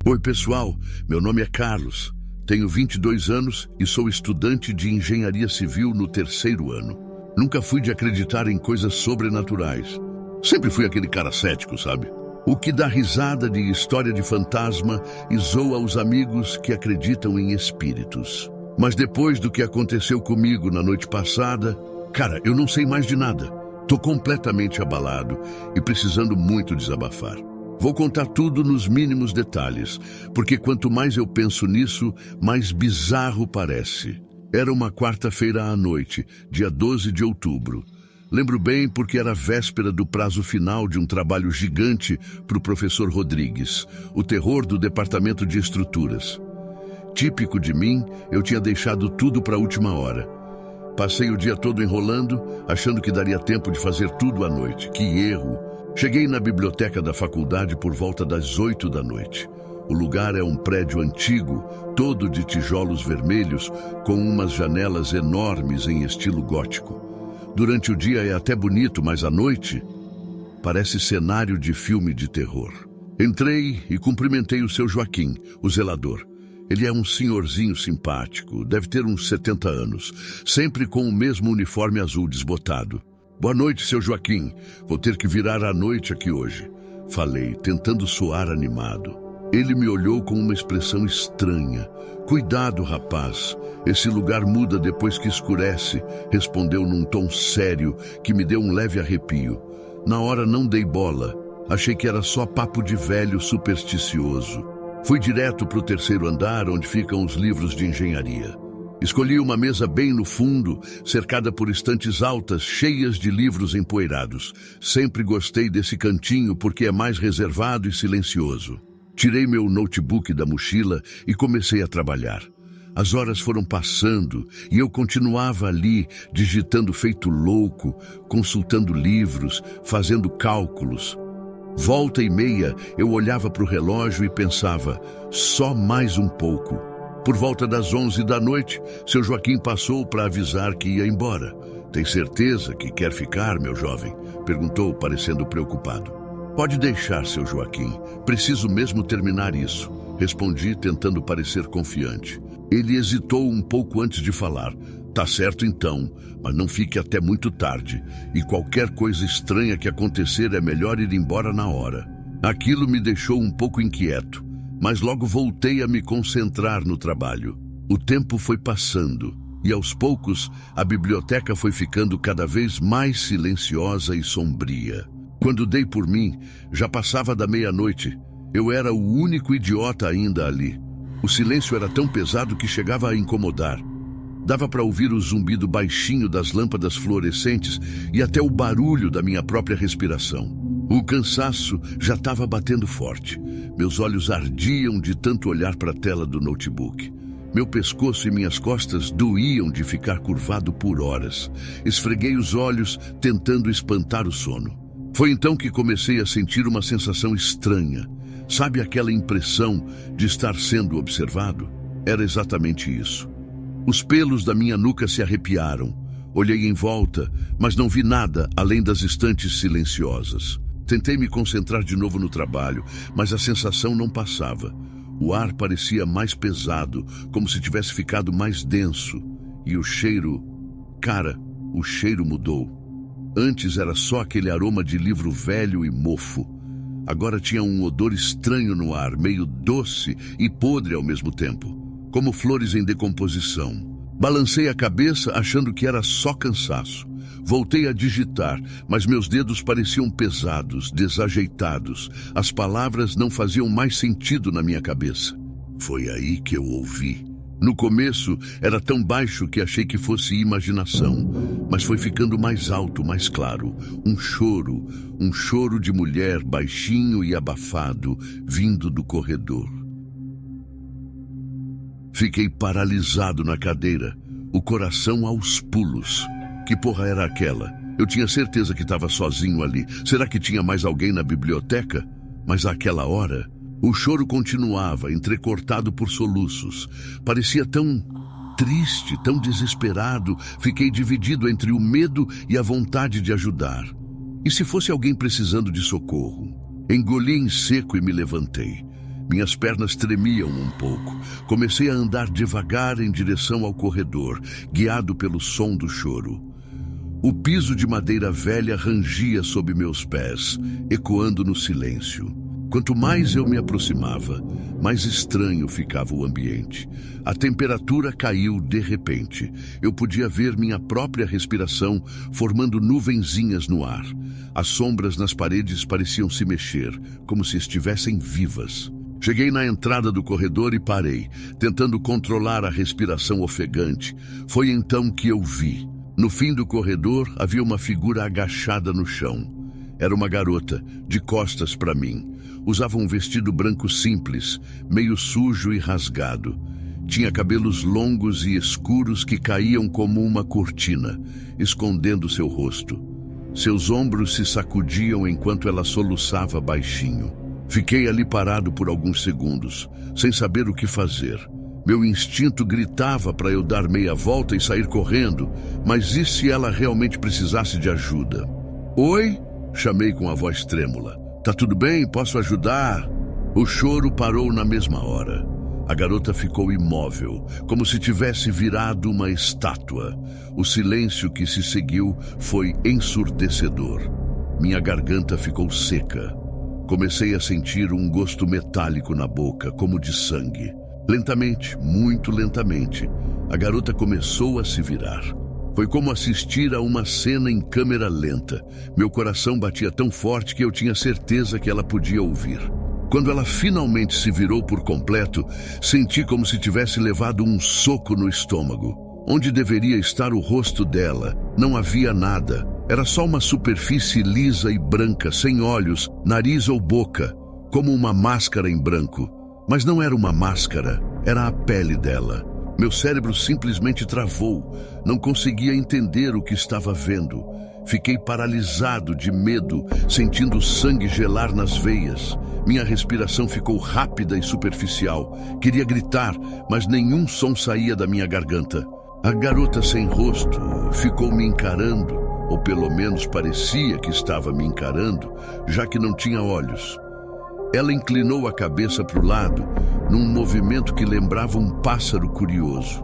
Oi pessoal, meu nome é Carlos, tenho 22 anos e sou estudante de engenharia civil no 3º ano. Nunca fui de acreditar em coisas sobrenaturais. Sempre fui aquele cara cético, sabe? O que dá risada de história de fantasma e zoa os amigos que acreditam em espíritos. Mas depois do que aconteceu comigo na noite passada, cara, eu não sei mais de nada. Tô completamente abalado e precisando muito desabafar. Vou contar tudo nos mínimos detalhes, porque quanto mais eu penso nisso, mais bizarro parece. Era uma quarta-feira à noite, dia 12 de outubro. Lembro bem porque era véspera do prazo final de um trabalho gigante para o professor Rodrigues, o terror do departamento de estruturas. Típico de mim, eu tinha deixado tudo para a última hora. Passei o dia todo enrolando, achando que daria tempo de fazer tudo à noite. Que erro! Cheguei na biblioteca da faculdade por volta das 8 da noite. O lugar é um prédio antigo, todo de tijolos vermelhos, com umas janelas enormes em estilo gótico. Durante o dia é até bonito, mas à noite parece cenário de filme de terror. Entrei e cumprimentei o seu Joaquim, o zelador. Ele é um senhorzinho simpático, deve ter uns 70 anos, sempre com o mesmo uniforme azul desbotado. Boa noite, seu Joaquim. Vou ter que virar à noite aqui hoje. Falei, tentando soar animado. Ele me olhou com uma expressão estranha. Cuidado, rapaz. Esse lugar muda depois que escurece, respondeu num tom sério que me deu um leve arrepio. Na hora não dei bola. Achei que era só papo de velho supersticioso. Fui direto para o 3º andar, onde ficam os livros de engenharia. Escolhi uma mesa bem no fundo, cercada por estantes altas, cheias de livros empoeirados. Sempre gostei desse cantinho porque é mais reservado e silencioso. Tirei meu notebook da mochila e comecei a trabalhar. As horas foram passando e eu continuava ali, digitando feito louco, consultando livros, fazendo cálculos. Volta e meia, eu olhava para o relógio e pensava, só mais um pouco. Por volta das 11 da noite, seu Joaquim passou para avisar que ia embora. Tem certeza que quer ficar, meu jovem? Perguntou, parecendo preocupado. Pode deixar, seu Joaquim. Preciso mesmo terminar isso. Respondi, tentando parecer confiante. Ele hesitou um pouco antes de falar. Tá certo então, mas não fique até muito tarde. E qualquer coisa estranha que acontecer é melhor ir embora na hora. Aquilo me deixou um pouco inquieto. Mas logo voltei a me concentrar no trabalho. O tempo foi passando e, aos poucos, a biblioteca foi ficando cada vez mais silenciosa e sombria. Quando dei por mim, já passava da meia-noite. Eu era o único idiota ainda ali. O silêncio era tão pesado que chegava a incomodar. Dava para ouvir o zumbido baixinho das lâmpadas fluorescentes e até o barulho da minha própria respiração. O cansaço já estava batendo forte. Meus olhos ardiam de tanto olhar para a tela do notebook. Meu pescoço e minhas costas doíam de ficar curvado por horas. Esfreguei os olhos, tentando espantar o sono. Foi então que comecei a sentir uma sensação estranha. Sabe aquela impressão de estar sendo observado? Era exatamente isso. Os pelos da minha nuca se arrepiaram. Olhei em volta, mas não vi nada além das estantes silenciosas. Tentei me concentrar de novo no trabalho, mas a sensação não passava. O ar parecia mais pesado, como se tivesse ficado mais denso. E o cheiro... Cara, o cheiro mudou. Antes era só aquele aroma de livro velho e mofo. Agora tinha um odor estranho no ar, meio doce e podre ao mesmo tempo, como flores em decomposição. Balancei a cabeça achando que era só cansaço. Voltei a digitar, mas meus dedos pareciam pesados, desajeitados. As palavras não faziam mais sentido na minha cabeça. Foi aí que eu ouvi. No começo, era tão baixo que achei que fosse imaginação, mas foi ficando mais alto, mais claro. Um choro de mulher baixinho e abafado, vindo do corredor. Fiquei paralisado na cadeira, o coração aos pulos. Que porra era aquela? Eu tinha certeza que estava sozinho ali. Será que tinha mais alguém na biblioteca? Mas àquela hora, o choro continuava, entrecortado por soluços. Parecia tão triste, tão desesperado. Fiquei dividido entre o medo e a vontade de ajudar. E se fosse alguém precisando de socorro? Engoli em seco e me levantei. Minhas pernas tremiam um pouco. Comecei a andar devagar em direção ao corredor, guiado pelo som do choro. O piso de madeira velha rangia sob meus pés, ecoando no silêncio. Quanto mais eu me aproximava, mais estranho ficava o ambiente. A temperatura caiu de repente. Eu podia ver minha própria respiração formando nuvenzinhas no ar. As sombras nas paredes pareciam se mexer, como se estivessem vivas. Cheguei na entrada do corredor e parei, tentando controlar a respiração ofegante. Foi então que eu vi. No fim do corredor havia uma figura agachada no chão. Era uma garota, de costas para mim. Usava um vestido branco simples, meio sujo e rasgado. Tinha cabelos longos e escuros que caíam como uma cortina, escondendo seu rosto. Seus ombros se sacudiam enquanto ela soluçava baixinho. Fiquei ali parado por alguns segundos, sem saber o que fazer. Meu instinto gritava para eu dar meia volta e sair correndo, mas e se ela realmente precisasse de ajuda? Oi? Chamei com a voz trêmula. Tá tudo bem? Posso ajudar? O choro parou na mesma hora. A garota ficou imóvel, como se tivesse virado uma estátua. O silêncio que se seguiu foi ensurdecedor. Minha garganta ficou seca. Comecei a sentir um gosto metálico na boca, como de sangue. Lentamente, muito lentamente, a garota começou a se virar. Foi como assistir a uma cena em câmera lenta. Meu coração batia tão forte que eu tinha certeza que ela podia ouvir. Quando ela finalmente se virou por completo, senti como se tivesse levado um soco no estômago. Onde deveria estar o rosto dela, não havia nada. Era só uma superfície lisa e branca, sem olhos, nariz ou boca, como uma máscara em branco. Mas não era uma máscara, era a pele dela. Meu cérebro simplesmente travou. Não conseguia entender o que estava vendo. Fiquei paralisado de medo, sentindo o sangue gelar nas veias. Minha respiração ficou rápida e superficial. Queria gritar, mas nenhum som saía da minha garganta. A garota sem rosto ficou me encarando, ou pelo menos parecia que estava me encarando, já que não tinha olhos. Ela inclinou a cabeça para o lado, num movimento que lembrava um pássaro curioso.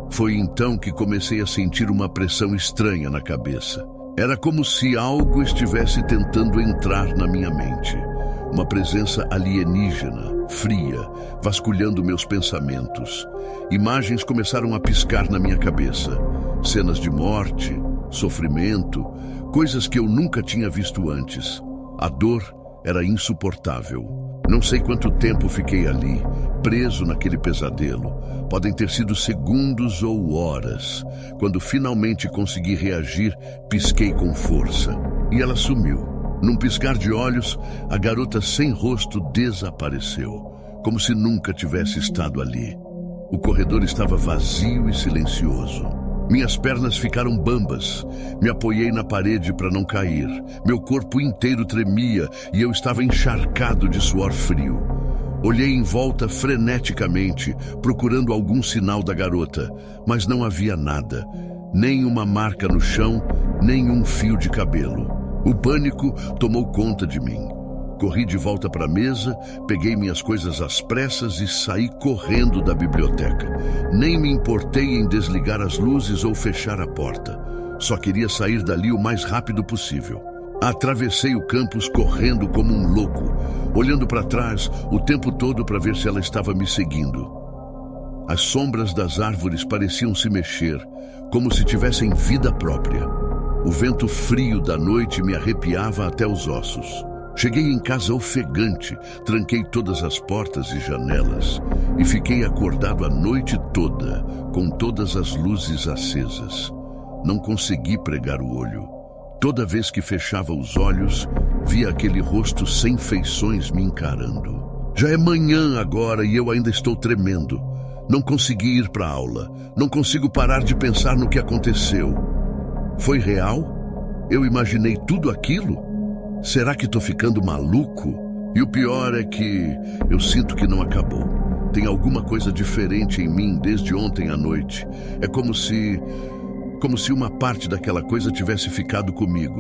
Foi então que comecei a sentir uma pressão estranha na cabeça. Era como se algo estivesse tentando entrar na minha mente. Uma presença alienígena, fria, vasculhando meus pensamentos. Imagens começaram a piscar na minha cabeça. Cenas de morte, sofrimento, coisas que eu nunca tinha visto antes. A dor era insuportável. Não sei quanto tempo fiquei ali, preso naquele pesadelo. Podem ter sido segundos ou horas. Quando finalmente consegui reagir, pisquei com força. E ela sumiu. Num piscar de olhos, a garota sem rosto desapareceu, como se nunca tivesse estado ali. O corredor estava vazio e silencioso. Minhas pernas ficaram bambas. Me apoiei na parede para não cair. Meu corpo inteiro tremia e eu estava encharcado de suor frio. Olhei em volta freneticamente, procurando algum sinal da garota, mas não havia nada. Nem uma marca no chão, nem um fio de cabelo. O pânico tomou conta de mim. Corri de volta para a mesa, peguei minhas coisas às pressas e saí correndo da biblioteca. Nem me importei em desligar as luzes ou fechar a porta. Só queria sair dali o mais rápido possível. Atravessei o campus correndo como um louco, olhando para trás o tempo todo para ver se ela estava me seguindo. As sombras das árvores pareciam se mexer, como se tivessem vida própria. O vento frio da noite me arrepiava até os ossos. Cheguei em casa ofegante, tranquei todas as portas e janelas e fiquei acordado a noite toda, com todas as luzes acesas. Não consegui pregar o olho. Toda vez que fechava os olhos, via aquele rosto sem feições me encarando. Já é manhã agora e eu ainda estou tremendo. Não consegui ir para a aula. Não consigo parar de pensar no que aconteceu. Foi real? Eu imaginei tudo aquilo? Será que estou ficando maluco? E o pior é que eu sinto que não acabou. Tem alguma coisa diferente em mim desde ontem à noite. É como se uma parte daquela coisa tivesse ficado comigo.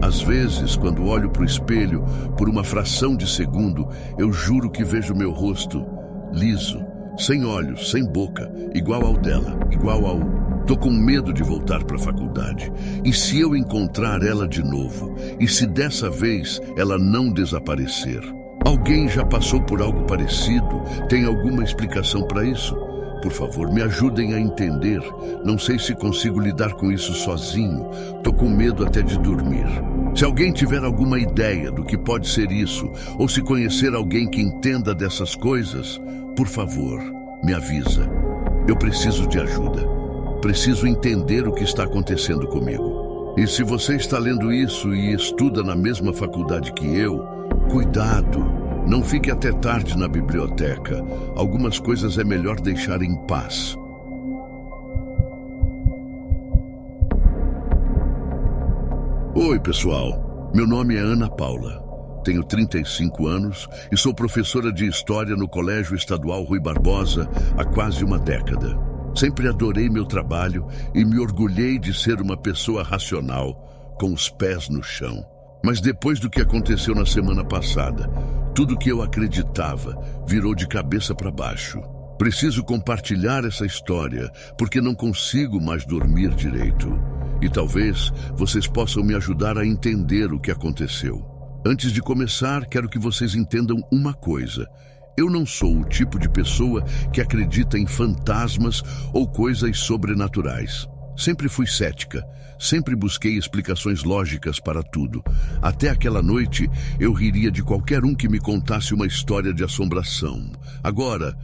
Às vezes, quando olho para o espelho, por uma fração de segundo, eu juro que vejo meu rosto liso, sem olhos, sem boca, igual ao dela, igual ao... Tô com medo de voltar para a faculdade. E se eu encontrar ela de novo? E se dessa vez ela não desaparecer? Alguém já passou por algo parecido? Tem alguma explicação para isso? Por favor, me ajudem a entender. Não sei se consigo lidar com isso sozinho. Tô com medo até de dormir. Se alguém tiver alguma ideia do que pode ser isso, ou se conhecer alguém que entenda dessas coisas, por favor, me avisa. Eu preciso de ajuda. Preciso entender o que está acontecendo comigo. E se você está lendo isso e estuda na mesma faculdade que eu, cuidado, não fique até tarde na biblioteca. Algumas coisas é melhor deixar em paz. Oi, pessoal. Meu nome é Ana Paula. Tenho 35 anos e sou professora de História no Colégio Estadual Rui Barbosa há quase uma década. Sempre adorei meu trabalho e me orgulhei de ser uma pessoa racional, com os pés no chão. Mas depois do que aconteceu na semana passada, tudo que eu acreditava virou de cabeça para baixo. Preciso compartilhar essa história, porque não consigo mais dormir direito. E talvez vocês possam me ajudar a entender o que aconteceu. Antes de começar, quero que vocês entendam uma coisa. Eu não sou o tipo de pessoa que acredita em fantasmas ou coisas sobrenaturais. Sempre fui cética, sempre busquei explicações lógicas para tudo. Até aquela noite, eu riria de qualquer um que me contasse uma história de assombração. Agora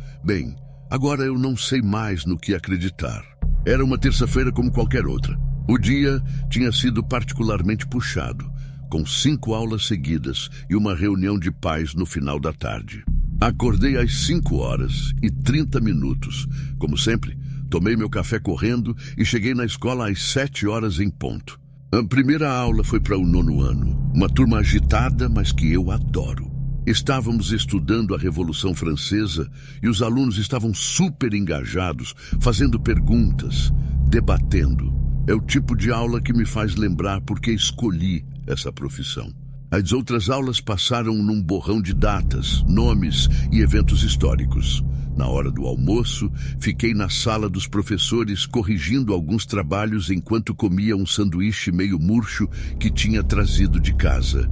eu não sei mais no que acreditar. Era uma terça-feira como qualquer outra. O dia tinha sido particularmente puxado, com 5 aulas seguidas e uma reunião de pais no final da tarde. Acordei às 5h30. Como sempre, tomei meu café correndo e cheguei na escola às 7h em ponto. A primeira aula foi para o 9º ano, uma turma agitada, mas que eu adoro. Estávamos estudando a Revolução Francesa e os alunos estavam super engajados, fazendo perguntas, debatendo. É o tipo de aula que me faz lembrar porque escolhi essa profissão. As outras aulas passaram num borrão de datas, nomes e eventos históricos. Na hora do almoço, fiquei na sala dos professores corrigindo alguns trabalhos enquanto comia um sanduíche meio murcho que tinha trazido de casa.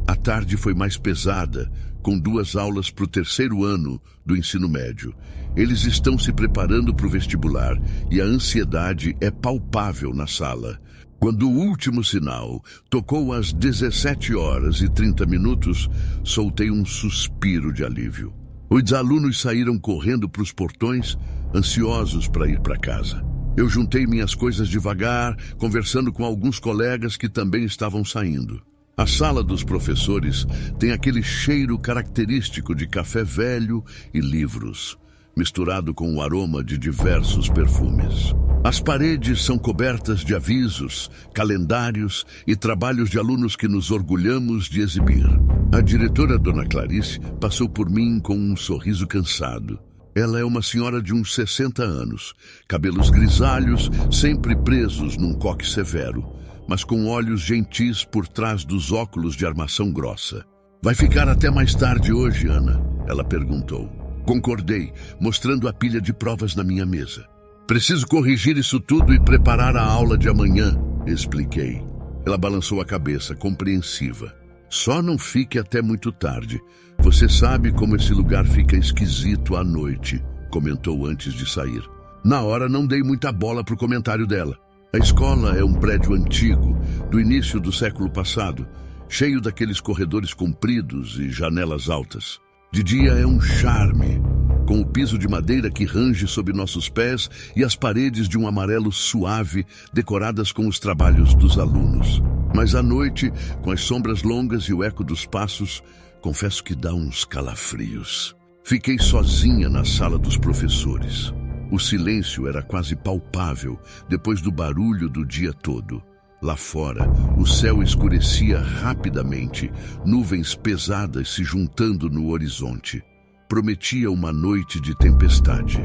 A tarde foi mais pesada, com 2 aulas para o 3º ano do ensino médio. Eles estão se preparando para o vestibular e a ansiedade é palpável na sala. Quando o último sinal tocou às 17h30, soltei um suspiro de alívio. Os alunos saíram correndo para os portões, ansiosos para ir para casa. Eu juntei minhas coisas devagar, conversando com alguns colegas que também estavam saindo. A sala dos professores tem aquele cheiro característico de café velho e livros, misturado com o aroma de diversos perfumes. As paredes são cobertas de avisos, calendários e trabalhos de alunos que nos orgulhamos de exibir. A diretora, Dona Clarice, passou por mim com um sorriso cansado. Ela é uma senhora de uns 60 anos, cabelos grisalhos, sempre presos num coque severo, mas com olhos gentis por trás dos óculos de armação grossa. "Vai ficar até mais tarde hoje, Ana?" ela perguntou. Concordei, mostrando a pilha de provas na minha mesa. "Preciso corrigir isso tudo e preparar a aula de amanhã", expliquei. Ela balançou a cabeça, compreensiva. "Só não fique até muito tarde. Você sabe como esse lugar fica esquisito à noite", comentou antes de sair. Na hora não dei muita bola pro comentário dela. A escola é um prédio antigo, do início do século passado, cheio daqueles corredores compridos e janelas altas. De dia é um charme, com o piso de madeira que range sob nossos pés e as paredes de um amarelo suave decoradas com os trabalhos dos alunos. Mas à noite, com as sombras longas e o eco dos passos, confesso que dá uns calafrios. Fiquei sozinha na sala dos professores. O silêncio era quase palpável depois do barulho do dia todo. Lá fora, o céu escurecia rapidamente, nuvens pesadas se juntando no horizonte. Prometia uma noite de tempestade.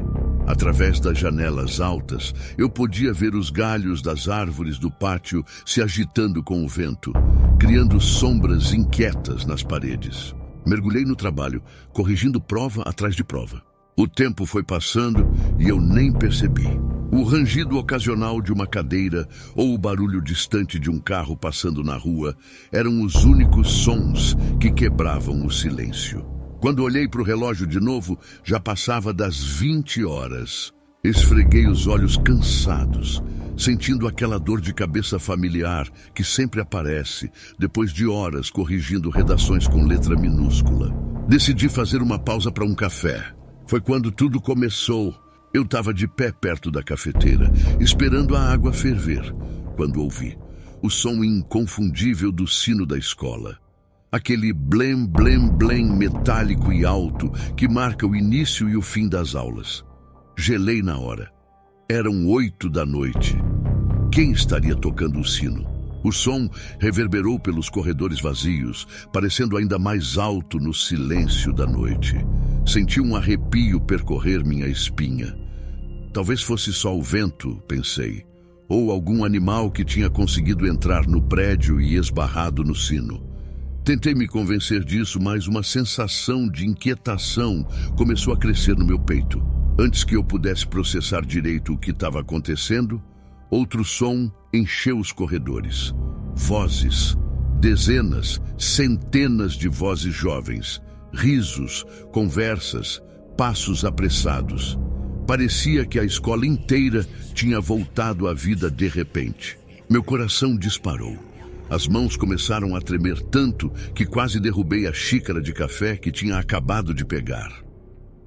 Através das janelas altas, eu podia ver os galhos das árvores do pátio se agitando com o vento, criando sombras inquietas nas paredes. Mergulhei no trabalho, corrigindo prova atrás de prova. O tempo foi passando e eu nem percebi. O rangido ocasional de uma cadeira ou o barulho distante de um carro passando na rua eram os únicos sons que quebravam o silêncio. Quando olhei para o relógio de novo, já passava das 20 horas. Esfreguei os olhos cansados, sentindo aquela dor de cabeça familiar que sempre aparece depois de horas corrigindo redações com letra minúscula. Decidi fazer uma pausa para um café. Foi quando tudo começou. Eu estava de pé perto da cafeteira, esperando a água ferver, quando ouvi o som inconfundível do sino da escola. Aquele blém, blém, blém metálico e alto que marca o início e o fim das aulas. Gelei na hora. Eram 8 da noite. Quem estaria tocando o sino? O som reverberou pelos corredores vazios, parecendo ainda mais alto no silêncio da noite. Senti um arrepio percorrer minha espinha. Talvez fosse só o vento, pensei, ou algum animal que tinha conseguido entrar no prédio e esbarrado no sino. Tentei me convencer disso, mas uma sensação de inquietação começou a crescer no meu peito. Antes que eu pudesse processar direito o que estava acontecendo, outro som encheu os corredores. Vozes, dezenas, centenas de vozes jovens, risos, conversas, passos apressados. Parecia que a escola inteira tinha voltado à vida de repente. Meu coração disparou. As mãos começaram a tremer tanto que quase derrubei a xícara de café que tinha acabado de pegar.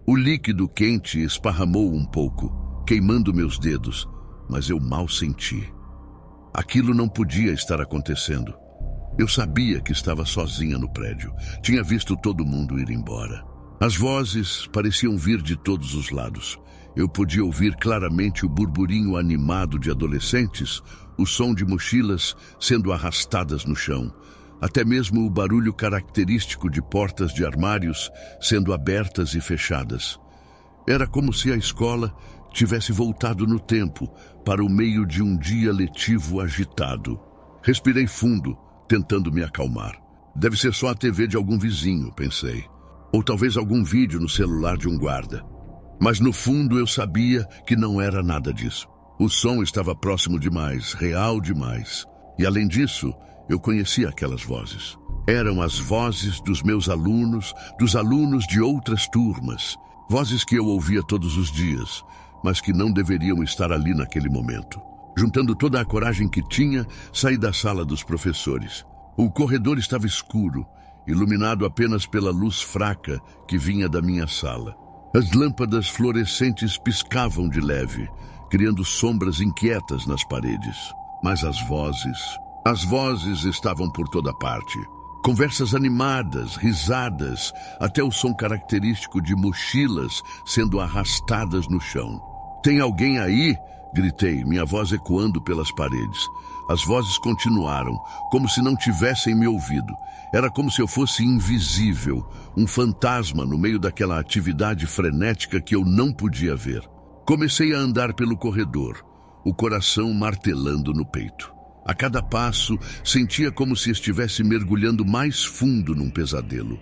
O líquido quente esparramou um pouco, queimando meus dedos, mas eu mal senti. Aquilo não podia estar acontecendo. Eu sabia que estava sozinha no prédio. Tinha visto todo mundo ir embora. As vozes pareciam vir de todos os lados. Eu podia ouvir claramente o burburinho animado de adolescentes, o som de mochilas sendo arrastadas no chão, até mesmo o barulho característico de portas de armários sendo abertas e fechadas. Era como se a escola tivesse voltado no tempo para o meio de um dia letivo agitado. Respirei fundo, tentando me acalmar. Deve ser só a TV de algum vizinho, pensei. Ou talvez algum vídeo no celular de um guarda. Mas no fundo eu sabia que não era nada disso. O som estava próximo demais, real demais. E além disso, eu conhecia aquelas vozes. Eram as vozes dos meus alunos, dos alunos de outras turmas. Vozes que eu ouvia todos os dias, mas que não deveriam estar ali naquele momento. Juntando toda a coragem que tinha, saí da sala dos professores. O corredor estava escuro, iluminado apenas pela luz fraca que vinha da minha sala. As lâmpadas fluorescentes piscavam de leve, criando sombras inquietas nas paredes. Mas as vozes estavam por toda parte. Conversas animadas, risadas, até o som característico de mochilas sendo arrastadas no chão. "Tem alguém aí?" gritei, minha voz ecoando pelas paredes. As vozes continuaram, como se não tivessem me ouvido. Era como se eu fosse invisível, um fantasma no meio daquela atividade frenética que eu não podia ver. Comecei a andar pelo corredor, o coração martelando no peito. A cada passo, sentia como se estivesse mergulhando mais fundo num pesadelo.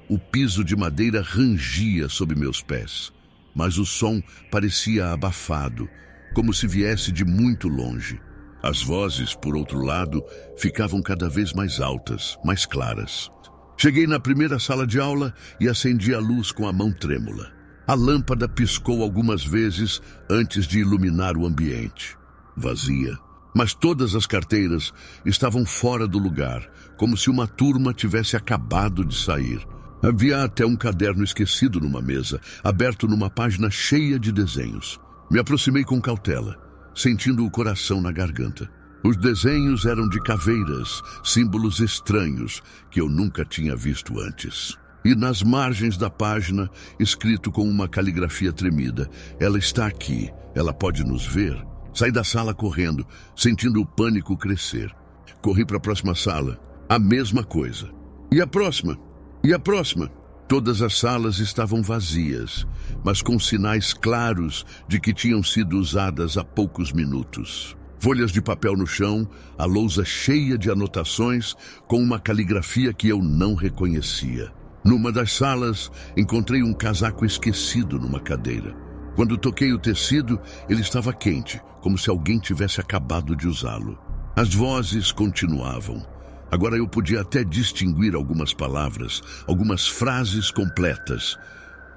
O piso de madeira rangia sob meus pés, mas o som parecia abafado, como se viesse de muito longe. As vozes, por outro lado, ficavam cada vez mais altas, mais claras. Cheguei na primeira sala de aula e acendi a luz com a mão trêmula. A lâmpada piscou algumas vezes antes de iluminar o ambiente. Vazia. Mas todas as carteiras estavam fora do lugar, como se uma turma tivesse acabado de sair. Havia até um caderno esquecido numa mesa, aberto numa página cheia de desenhos. Me aproximei com cautela, sentindo o coração na garganta. Os desenhos eram de caveiras, símbolos estranhos que eu nunca tinha visto antes. E nas margens da página, escrito com uma caligrafia tremida: "Ela está aqui, ela pode nos ver." Saí da sala correndo, sentindo o pânico crescer. Corri para a próxima sala. A mesma coisa. E a próxima? E a próxima? Todas as salas estavam vazias, mas com sinais claros de que tinham sido usadas há poucos minutos. Folhas de papel no chão, a lousa cheia de anotações com uma caligrafia que eu não reconhecia. Numa das salas, encontrei um casaco esquecido numa cadeira. Quando toquei o tecido, ele estava quente, como se alguém tivesse acabado de usá-lo. As vozes continuavam. Agora eu podia até distinguir algumas palavras, algumas frases completas.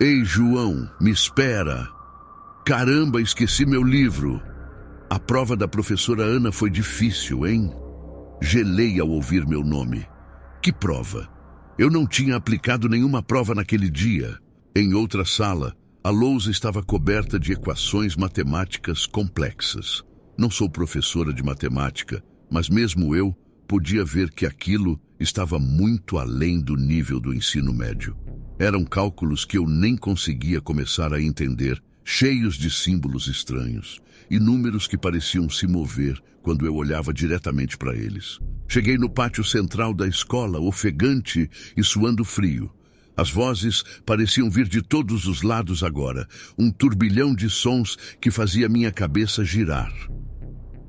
Ei, João, me espera. Caramba, esqueci meu livro. A prova da professora Ana foi difícil, hein? Gelei ao ouvir meu nome. Que prova? Eu não tinha aplicado nenhuma prova naquele dia. Em outra sala, a lousa estava coberta de equações matemáticas complexas. Não sou professora de matemática, mas mesmo eu podia ver que aquilo estava muito além do nível do ensino médio. Eram cálculos que eu nem conseguia começar a entender, cheios de símbolos estranhos e números que pareciam se mover quando eu olhava diretamente para eles. Cheguei no pátio central da escola, ofegante e suando frio. As vozes pareciam vir de todos os lados agora, um turbilhão de sons que fazia minha cabeça girar.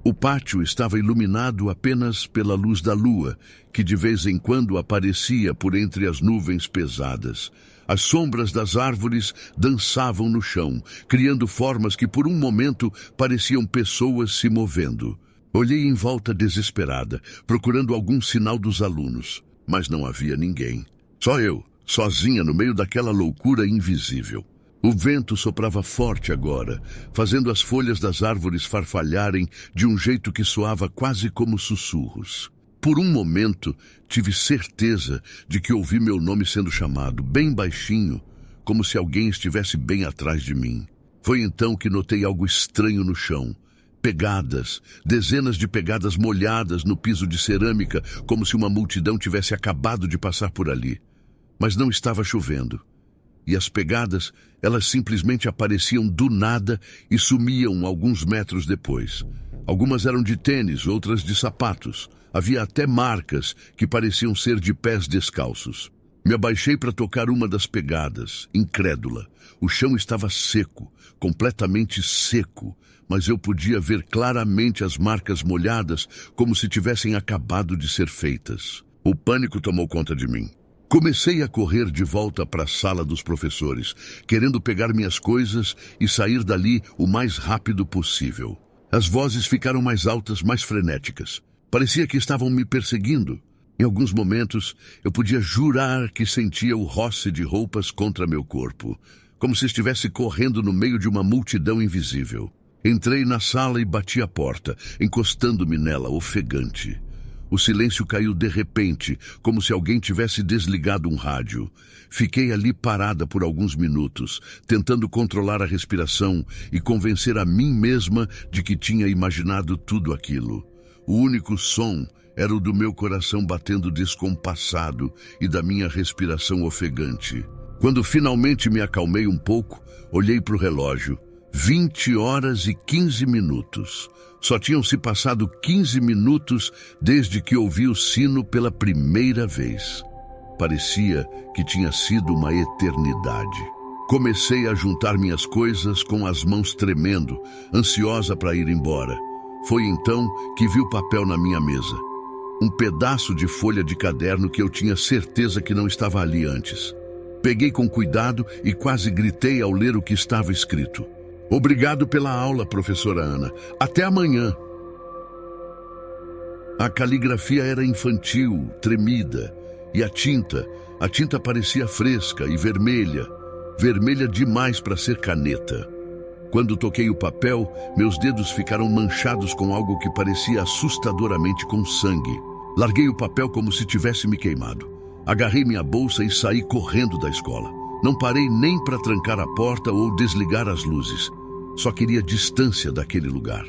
O pátio estava iluminado apenas pela luz da lua, que de vez em quando aparecia por entre as nuvens pesadas. As sombras das árvores dançavam no chão, criando formas que por um momento pareciam pessoas se movendo. Olhei em volta desesperada, procurando algum sinal dos alunos, mas não havia ninguém. Só eu, sozinha no meio daquela loucura invisível. O vento soprava forte agora, fazendo as folhas das árvores farfalharem de um jeito que soava quase como sussurros. Por um momento, tive certeza de que ouvi meu nome sendo chamado, bem baixinho, como se alguém estivesse bem atrás de mim. Foi então que notei algo estranho no chão. Pegadas, dezenas de pegadas molhadas no piso de cerâmica, como se uma multidão tivesse acabado de passar por ali. Mas não estava chovendo. E as pegadas, elas simplesmente apareciam do nada e sumiam alguns metros depois. Algumas eram de tênis, outras de sapatos. Havia até marcas que pareciam ser de pés descalços. Me abaixei para tocar uma das pegadas, incrédula. O chão estava seco, completamente seco, mas eu podia ver claramente as marcas molhadas como se tivessem acabado de ser feitas. O pânico tomou conta de mim. Comecei a correr de volta para a sala dos professores, querendo pegar minhas coisas e sair dali o mais rápido possível. As vozes ficaram mais altas, mais frenéticas. Parecia que estavam me perseguindo. Em alguns momentos, eu podia jurar que sentia o roce de roupas contra meu corpo, como se estivesse correndo no meio de uma multidão invisível. Entrei na sala e bati a porta, encostando-me nela, ofegante. O silêncio caiu de repente, como se alguém tivesse desligado um rádio. Fiquei ali parada por alguns minutos, tentando controlar a respiração e convencer a mim mesma de que tinha imaginado tudo aquilo. O único som era o do meu coração batendo descompassado e da minha respiração ofegante. Quando finalmente me acalmei um pouco, olhei para o relógio. 20 horas e 15 minutos. Só tinham se passado 15 minutos desde que ouvi o sino pela primeira vez. Parecia que tinha sido uma eternidade. Comecei a juntar minhas coisas com as mãos tremendo, ansiosa para ir embora. Foi então que vi o papel na minha mesa. Um pedaço de folha de caderno que eu tinha certeza que não estava ali antes. Peguei com cuidado e quase gritei ao ler o que estava escrito. Obrigado pela aula, professora Ana. Até amanhã. A caligrafia era infantil, tremida. E a tinta parecia fresca e vermelha. Vermelha demais para ser caneta. Quando toquei o papel, meus dedos ficaram manchados com algo que parecia assustadoramente com sangue. Larguei o papel como se tivesse me queimado. Agarrei minha bolsa e saí correndo da escola. Não parei nem para trancar a porta ou desligar as luzes. Só queria distância daquele lugar.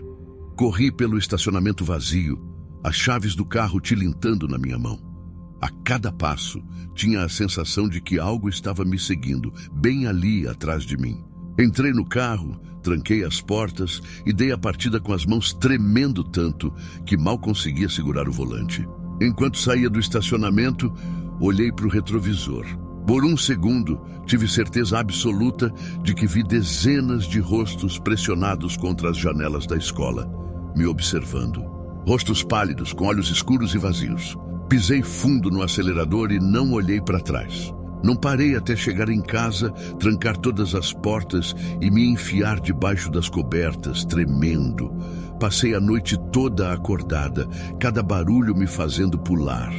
Corri pelo estacionamento vazio, as chaves do carro tilintando na minha mão. A cada passo, tinha a sensação de que algo estava me seguindo, bem ali atrás de mim. Entrei no carro, tranquei as portas e dei a partida com as mãos tremendo tanto que mal conseguia segurar o volante. Enquanto saía do estacionamento, olhei para o retrovisor. Por um segundo, tive certeza absoluta de que vi dezenas de rostos pressionados contra as janelas da escola, me observando. Rostos pálidos, com olhos escuros e vazios. Pisei fundo no acelerador e não olhei para trás. Não parei até chegar em casa, trancar todas as portas e me enfiar debaixo das cobertas, tremendo. Passei a noite toda acordada, cada barulho me fazendo pular.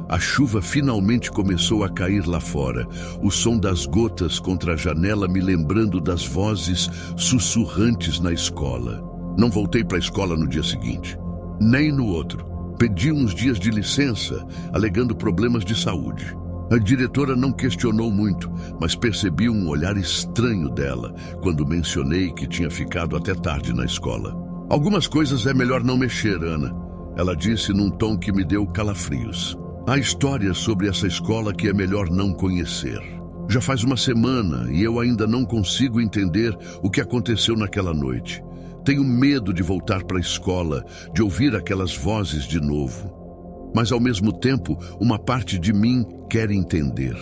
A chuva finalmente começou a cair lá fora, o som das gotas contra a janela me lembrando das vozes sussurrantes na escola. Não voltei para a escola no dia seguinte, nem no outro. Pedi uns dias de licença, alegando problemas de saúde. A diretora não questionou muito, mas percebi um olhar estranho dela quando mencionei que tinha ficado até tarde na escola. Algumas coisas é melhor não mexer, Ana, ela disse num tom que me deu calafrios. Há histórias sobre essa escola que é melhor não conhecer. Já faz uma semana e eu ainda não consigo entender o que aconteceu naquela noite. Tenho medo de voltar para a escola, de ouvir aquelas vozes de novo. Mas ao mesmo tempo, uma parte de mim quer entender.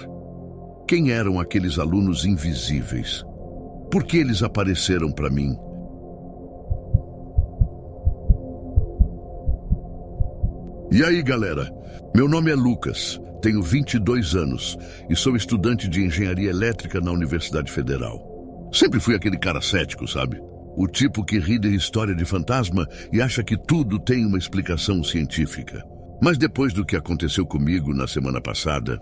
Quem eram aqueles alunos invisíveis? Por que eles apareceram para mim? E aí, galera? Meu nome é Lucas, tenho 22 anos e sou estudante de engenharia elétrica na Universidade Federal. Sempre fui aquele cara cético, sabe? O tipo que ri de história de fantasma e acha que tudo tem uma explicação científica. Mas depois do que aconteceu comigo na semana passada,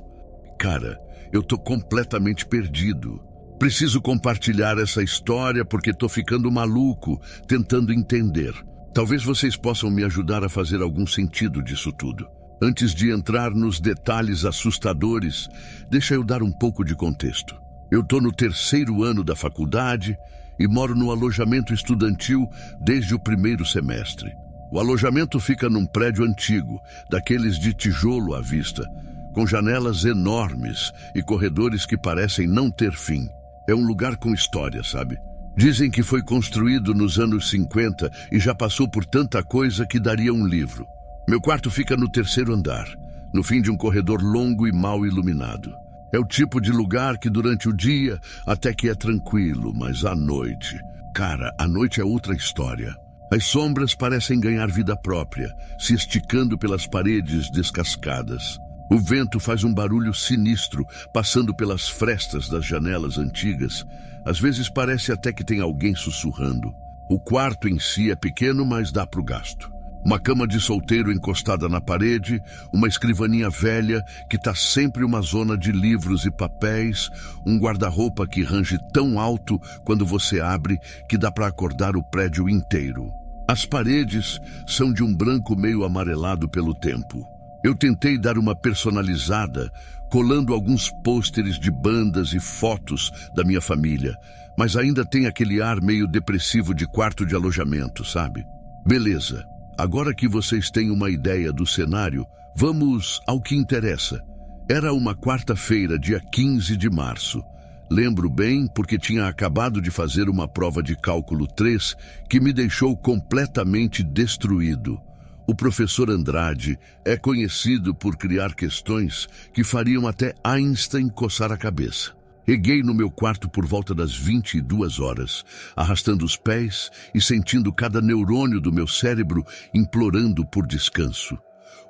cara, eu tô completamente perdido. Preciso compartilhar essa história porque tô ficando maluco, tentando entender. Talvez vocês possam me ajudar a fazer algum sentido disso tudo. Antes de entrar nos detalhes assustadores, deixa eu dar um pouco de contexto. Eu tô no 3º ano da faculdade e moro no alojamento estudantil desde o 1º semestre. O alojamento fica num prédio antigo, daqueles de tijolo à vista, com janelas enormes e corredores que parecem não ter fim. É um lugar com história, sabe? Dizem que foi construído nos anos 50 e já passou por tanta coisa que daria um livro. Meu quarto fica no 3º andar, no fim de um corredor longo e mal iluminado. É o tipo de lugar que durante o dia até que é tranquilo, mas à noite... Cara, a noite é outra história. As sombras parecem ganhar vida própria, se esticando pelas paredes descascadas. O vento faz um barulho sinistro, passando pelas frestas das janelas antigas. Às vezes parece até que tem alguém sussurrando. O quarto em si é pequeno, mas dá para o gasto. Uma cama de solteiro encostada na parede, uma escrivaninha velha que está sempre uma zona de livros e papéis, um guarda-roupa que range tão alto quando você abre que dá para acordar o prédio inteiro. As paredes são de um branco meio amarelado pelo tempo. Eu tentei dar uma personalizada, colando alguns pôsteres de bandas e fotos da minha família, mas ainda tem aquele ar meio depressivo de quarto de alojamento, sabe? Beleza. Agora que vocês têm uma ideia do cenário, vamos ao que interessa. Era uma quarta-feira, dia 15 de março. Lembro bem porque tinha acabado de fazer uma prova de cálculo 3 que me deixou completamente destruído. O professor Andrade é conhecido por criar questões que fariam até Einstein coçar a cabeça. Reguei no meu quarto por volta das 22 horas, arrastando os pés e sentindo cada neurônio do meu cérebro implorando por descanso.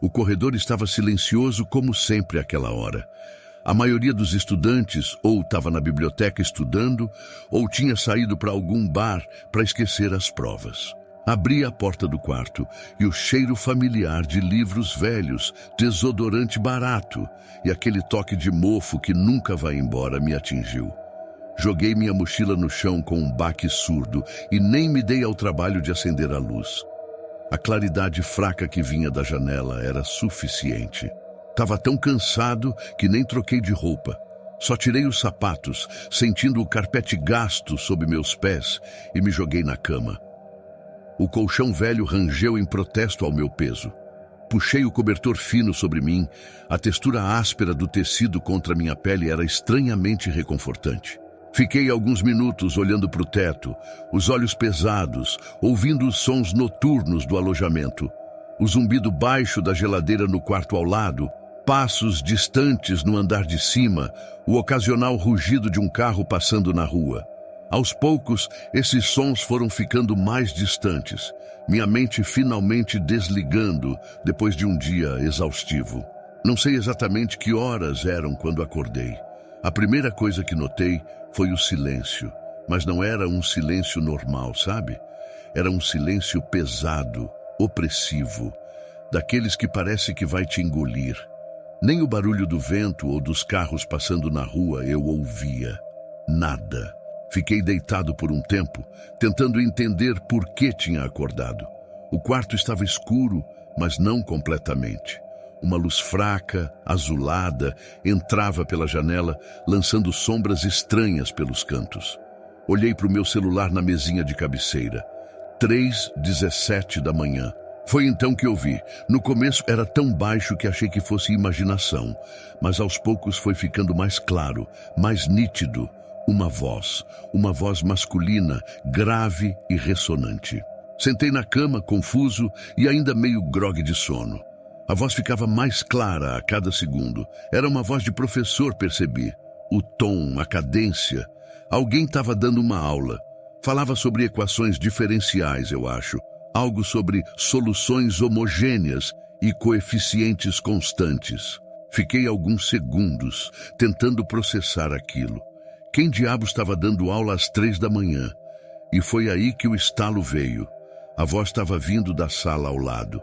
O corredor estava silencioso como sempre àquela hora. A maioria dos estudantes ou estava na biblioteca estudando ou tinha saído para algum bar para esquecer as provas. Abri a porta do quarto e o cheiro familiar de livros velhos, desodorante barato e aquele toque de mofo que nunca vai embora me atingiu. Joguei minha mochila no chão com um baque surdo e nem me dei ao trabalho de acender a luz. A claridade fraca que vinha da janela era suficiente. Estava tão cansado que nem troquei de roupa. Só tirei os sapatos, sentindo o carpete gasto sob meus pés e me joguei na cama. O colchão velho rangeu em protesto ao meu peso. Puxei o cobertor fino sobre mim. A textura áspera do tecido contra minha pele era estranhamente reconfortante. Fiquei alguns minutos olhando para o teto, os olhos pesados, ouvindo os sons noturnos do alojamento. O zumbido baixo da geladeira no quarto ao lado, Passos distantes no andar de cima, o ocasional rugido de um carro passando na rua. Aos poucos, esses sons foram ficando mais distantes, minha mente finalmente desligando depois de um dia exaustivo. Não sei exatamente que horas eram quando acordei. A primeira coisa que notei foi o silêncio, mas não era um silêncio normal, sabe? Era um silêncio pesado, opressivo, daqueles que parece que vai te engolir. Nem o barulho do vento ou dos carros passando na rua eu ouvia. Nada. Fiquei deitado por um tempo, tentando entender por que tinha acordado. O quarto estava escuro, mas não completamente. Uma luz fraca, azulada, entrava pela janela, lançando sombras estranhas pelos cantos. Olhei para o meu celular na mesinha de cabeceira. 3h17 da manhã. Foi então que eu vi. No começo era tão baixo que achei que fosse imaginação, mas aos poucos foi ficando mais claro, mais nítido. Uma voz masculina, grave e ressonante. Sentei na cama, confuso e ainda meio grogue de sono. A voz ficava mais clara a cada segundo. Era uma voz de professor, percebi. O tom, a cadência. Alguém estava dando uma aula. Falava sobre equações diferenciais, eu acho. Algo sobre soluções homogêneas e coeficientes constantes. Fiquei alguns segundos tentando processar aquilo. Quem diabo estava dando aula às 3 da manhã? E foi aí que o estalo veio. A voz estava vindo da sala ao lado.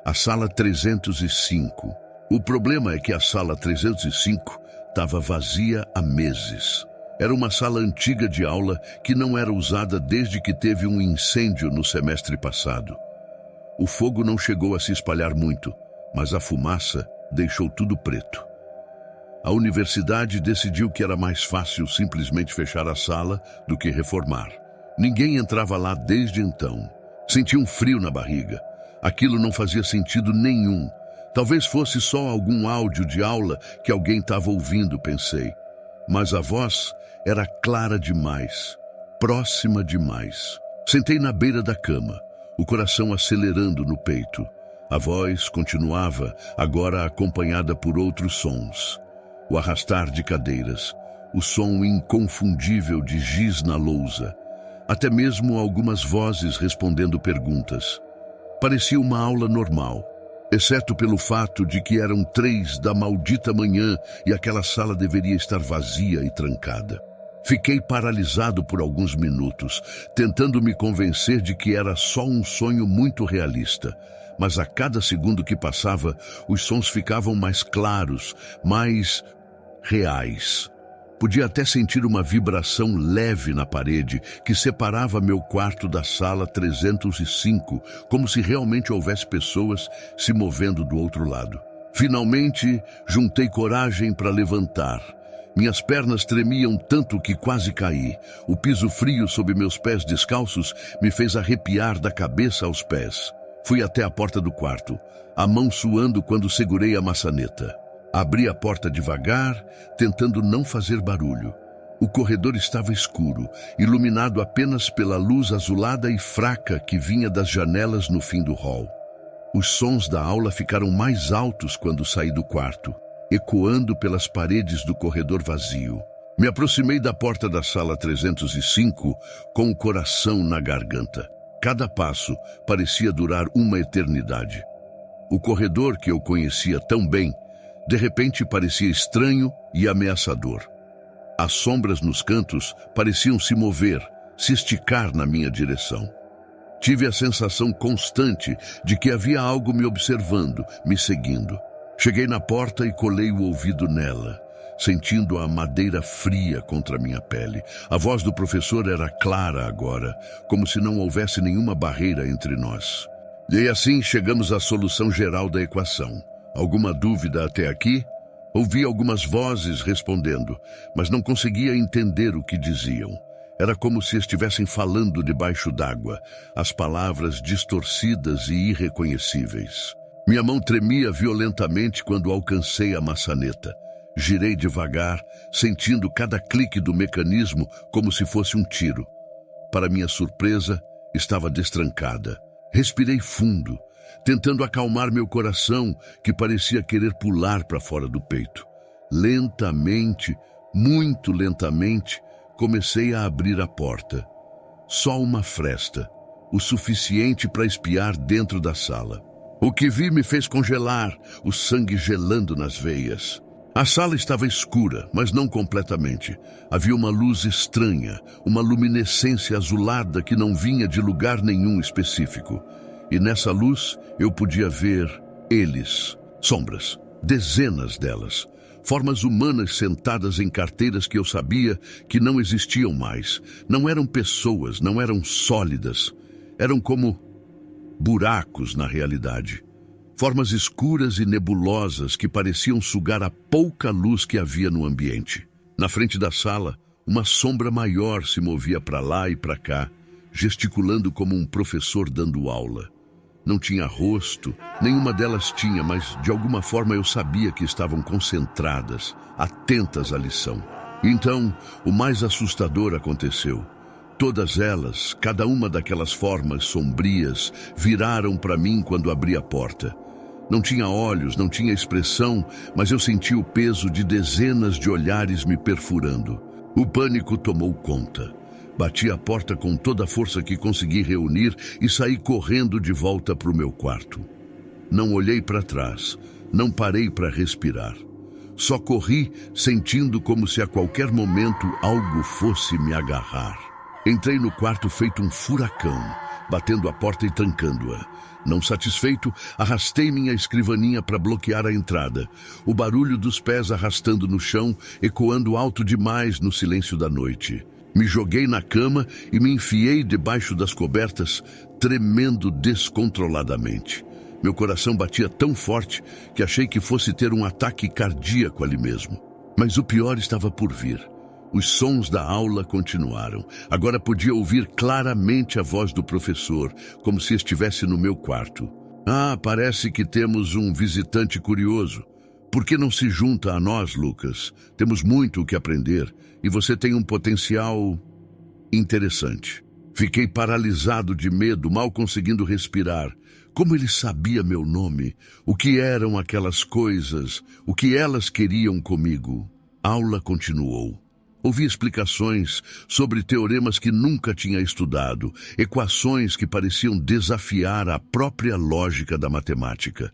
A sala 305. O problema é que a sala 305 estava vazia há meses. Era uma sala antiga de aula que não era usada desde que teve um incêndio no semestre passado. O fogo não chegou a se espalhar muito, mas a fumaça deixou tudo preto. A universidade decidiu que era mais fácil simplesmente fechar a sala do que reformar. Ninguém entrava lá desde então. Senti um frio na barriga. Aquilo não fazia sentido nenhum. Talvez fosse só algum áudio de aula que alguém estava ouvindo, pensei. Mas a voz era clara demais, próxima demais. Sentei na beira da cama, o coração acelerando no peito. A voz continuava, agora acompanhada por outros sons. O arrastar de cadeiras, o som inconfundível de giz na lousa, até mesmo algumas vozes respondendo perguntas. Parecia uma aula normal, exceto pelo fato de que eram 3 da maldita manhã e aquela sala deveria estar vazia e trancada. Fiquei paralisado por alguns minutos, tentando me convencer de que era só um sonho muito realista. Mas a cada segundo que passava, os sons ficavam mais claros, mais reais. Podia até sentir uma vibração leve na parede que separava meu quarto da sala 305, como se realmente houvesse pessoas se movendo do outro lado. Finalmente, juntei coragem para levantar. Minhas pernas tremiam tanto que quase caí. O piso frio sob meus pés descalços me fez arrepiar da cabeça aos pés. Fui até a porta do quarto, a mão suando quando segurei a maçaneta. Abri a porta devagar, tentando não fazer barulho. O corredor estava escuro, iluminado apenas pela luz azulada e fraca que vinha das janelas no fim do hall. Os sons da aula ficaram mais altos quando saí do quarto, ecoando pelas paredes do corredor vazio. Me aproximei da porta da sala 305 com o coração na garganta. Cada passo parecia durar uma eternidade. O corredor que eu conhecia tão bem, de repente parecia estranho e ameaçador. As sombras nos cantos pareciam se mover, se esticar na minha direção. Tive a sensação constante de que havia algo me observando, me seguindo. Cheguei na porta e colei o ouvido nela, sentindo a madeira fria contra minha pele. A voz do professor era clara agora, como se não houvesse nenhuma barreira entre nós. E assim chegamos à solução geral da equação. Alguma dúvida até aqui? Ouvi algumas vozes respondendo, mas não conseguia entender o que diziam. Era como se estivessem falando debaixo d'água, as palavras distorcidas e irreconhecíveis. Minha mão tremia violentamente quando alcancei a maçaneta. Girei devagar, sentindo cada clique do mecanismo como se fosse um tiro. Para minha surpresa, estava destrancada. Respirei fundo. tentando acalmar meu coração, que parecia querer pular para fora do peito. Lentamente, muito lentamente, comecei a abrir a porta. Só uma fresta, o suficiente para espiar dentro da sala. O que vi me fez congelar, o sangue gelando nas veias. A sala estava escura, mas não completamente. Havia uma luz estranha, uma luminescência azulada que não vinha de lugar nenhum específico. E nessa luz eu podia ver eles, sombras, dezenas delas. Formas humanas sentadas em carteiras que eu sabia que não existiam mais. Não eram pessoas, não eram sólidas. Eram como buracos na realidade. Formas escuras e nebulosas que pareciam sugar a pouca luz que havia no ambiente. Na frente da sala, uma sombra maior se movia para lá e para cá, gesticulando como um professor dando aula. Não tinha rosto, nenhuma delas tinha, mas de alguma forma eu sabia que estavam concentradas, atentas à lição. Então, o mais assustador aconteceu. Todas elas, cada uma daquelas formas sombrias, viraram para mim quando abri a porta. Não tinha olhos, não tinha expressão, mas eu senti o peso de dezenas de olhares me perfurando. O pânico tomou conta. Bati a porta com toda a força que consegui reunir e saí correndo de volta para o meu quarto. Não olhei para trás, não parei para respirar. Só corri, sentindo como se a qualquer momento algo fosse me agarrar. Entrei no quarto feito um furacão, batendo a porta e trancando-a. Não satisfeito, arrastei minha escrivaninha para bloquear a entrada. O barulho dos pés arrastando no chão, ecoando alto demais no silêncio da noite. Me joguei na cama e me enfiei debaixo das cobertas, tremendo descontroladamente. Meu coração batia tão forte que achei que fosse ter um ataque cardíaco ali mesmo. Mas o pior estava por vir. Os sons da aula continuaram. Agora podia ouvir claramente a voz do professor, como se estivesse no meu quarto. Ah, parece que temos um visitante curioso. Por que não se junta a nós, Lucas? Temos muito o que aprender e você tem um potencial interessante. Fiquei paralisado de medo, mal conseguindo respirar. Como ele sabia meu nome? O que eram aquelas coisas? O que elas queriam comigo? A aula continuou. Ouvi explicações sobre teoremas que nunca tinha estudado, equações que pareciam desafiar a própria lógica da matemática.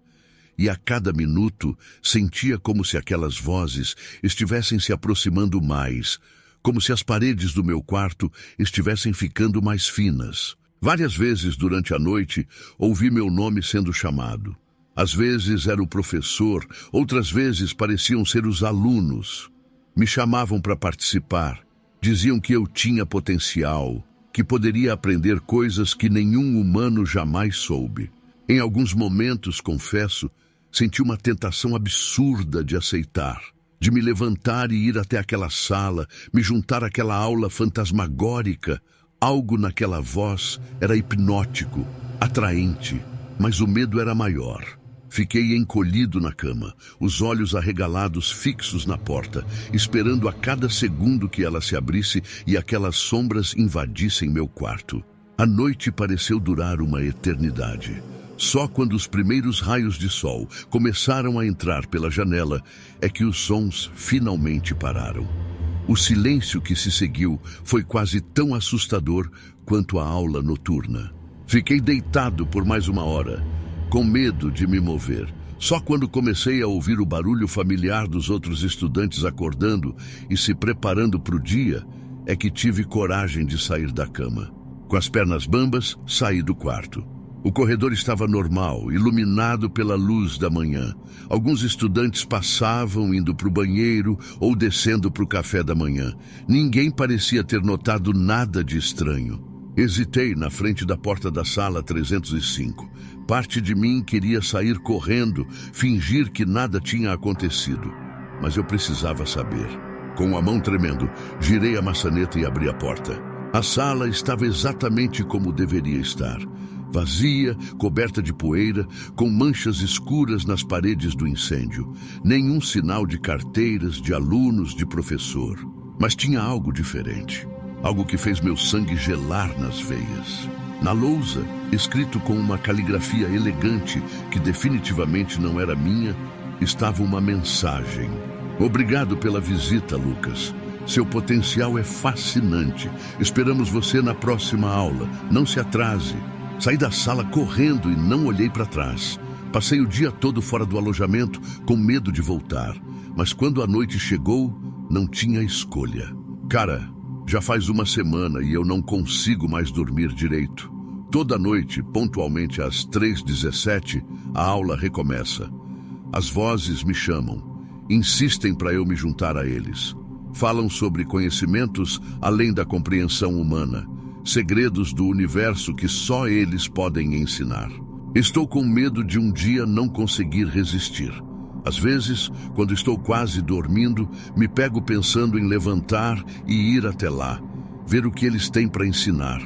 E a cada minuto sentia como se aquelas vozes estivessem se aproximando mais, como se as paredes do meu quarto estivessem ficando mais finas. Várias vezes durante a noite ouvi meu nome sendo chamado. Às vezes era o professor, outras vezes pareciam ser os alunos. Me chamavam para participar, diziam que eu tinha potencial, que poderia aprender coisas que nenhum humano jamais soube. Em alguns momentos, confesso, senti uma tentação absurda de aceitar, de me levantar e ir até aquela sala, me juntar àquela aula fantasmagórica. Algo naquela voz era hipnótico, atraente, mas o medo era maior. Fiquei encolhido na cama, os olhos arregalados fixos na porta, esperando a cada segundo que ela se abrisse e aquelas sombras invadissem meu quarto. A noite pareceu durar uma eternidade. Só quando os primeiros raios de sol começaram a entrar pela janela é que os sons finalmente pararam. O silêncio que se seguiu foi quase tão assustador quanto a aula noturna. Fiquei deitado por mais uma hora, com medo de me mover. Só quando comecei a ouvir o barulho familiar dos outros estudantes acordando e se preparando para o dia, é que tive coragem de sair da cama. Com as pernas bambas, saí do quarto. O corredor estava normal, iluminado pela luz da manhã. Alguns estudantes passavam indo para o banheiro ou descendo para o café da manhã. Ninguém parecia ter notado nada de estranho. Hesitei na frente da porta da sala 305. Parte de mim queria sair correndo, fingir que nada tinha acontecido. Mas eu precisava saber. Com a mão tremendo, girei a maçaneta e abri a porta. A sala estava exatamente como deveria estar. Vazia, coberta de poeira, com manchas escuras nas paredes do incêndio. Nenhum sinal de carteiras, de alunos, de professor. Mas tinha algo diferente. Algo que fez meu sangue gelar nas veias. Na lousa, escrito com uma caligrafia elegante que definitivamente não era minha, estava uma mensagem. Obrigado pela visita, Lucas. Seu potencial é fascinante. Esperamos você na próxima aula. Não se atrase. Saí da sala correndo e não olhei para trás. Passei o dia todo fora do alojamento com medo de voltar. Mas quando a noite chegou, não tinha escolha. Cara, já faz uma semana e eu não consigo mais dormir direito. Toda noite, pontualmente às 3h17, a aula recomeça. As vozes me chamam. Insistem para eu me juntar a eles. Falam sobre conhecimentos além da compreensão humana, segredos do universo que só eles podem ensinar. Estou com medo de um dia não conseguir resistir. Às vezes, quando estou quase dormindo, me pego pensando em levantar e ir até lá, ver o que eles têm para ensinar.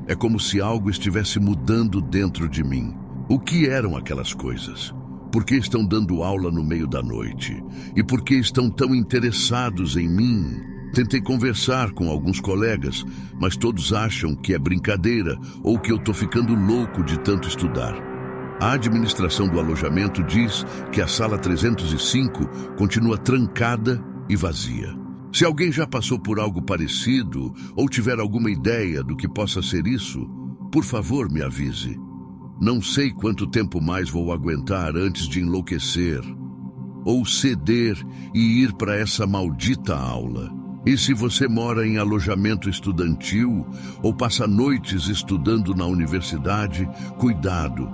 É como se algo estivesse mudando dentro de mim. O que eram aquelas coisas? Por que estão dando aula no meio da noite? E por que estão tão interessados em mim? Tentei conversar com alguns colegas, mas todos acham que é brincadeira ou que eu estou ficando louco de tanto estudar. A administração do alojamento diz que a sala 305 continua trancada e vazia. Se alguém já passou por algo parecido ou tiver alguma ideia do que possa ser isso, por favor me avise. Não sei quanto tempo mais vou aguentar antes de enlouquecer ou ceder e ir para essa maldita aula. E se você mora em alojamento estudantil ou passa noites estudando na universidade, cuidado.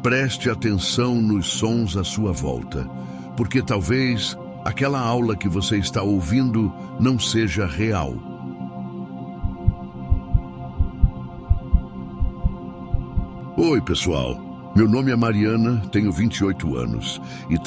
Preste atenção nos sons à sua volta, porque talvez aquela aula que você está ouvindo não seja real. Oi, pessoal. Meu nome é Mariana, tenho 28 anos e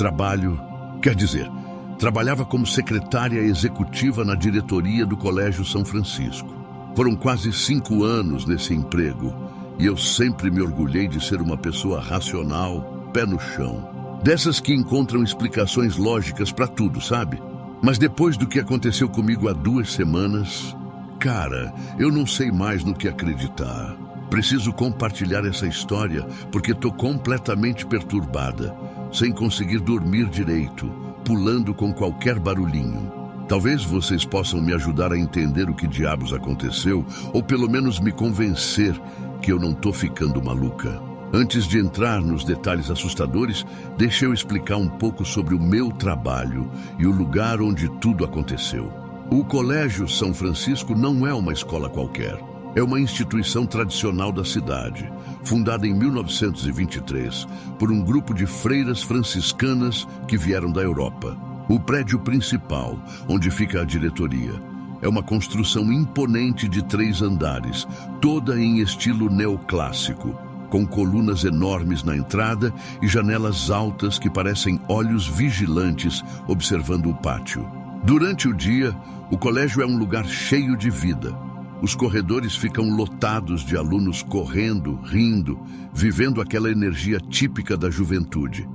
trabalhava como secretária executiva na diretoria do Colégio São Francisco. Foram quase 5 anos nesse emprego e eu sempre me orgulhei de ser uma pessoa racional, pé no chão. Dessas que encontram explicações lógicas para tudo, sabe? Mas depois do que aconteceu comigo há 2 semanas, cara, eu não sei mais no que acreditar. Preciso compartilhar essa história porque estou completamente perturbada, sem conseguir dormir direito, pulando com qualquer barulhinho. Talvez vocês possam me ajudar a entender o que diabos aconteceu, ou pelo menos me convencer que eu não estou ficando maluca. Antes de entrar nos detalhes assustadores, deixa eu explicar um pouco sobre o meu trabalho e o lugar onde tudo aconteceu. O Colégio São Francisco não é uma escola qualquer. É uma instituição tradicional da cidade, fundada em 1923 por um grupo de freiras franciscanas que vieram da Europa. O prédio principal, onde fica a diretoria, é uma construção imponente de 3 andares, toda em estilo neoclássico, com colunas enormes na entrada e janelas altas que parecem olhos vigilantes observando o pátio. Durante o dia, o colégio é um lugar cheio de vida. Os corredores ficam lotados de alunos correndo, rindo, vivendo aquela energia típica da juventude.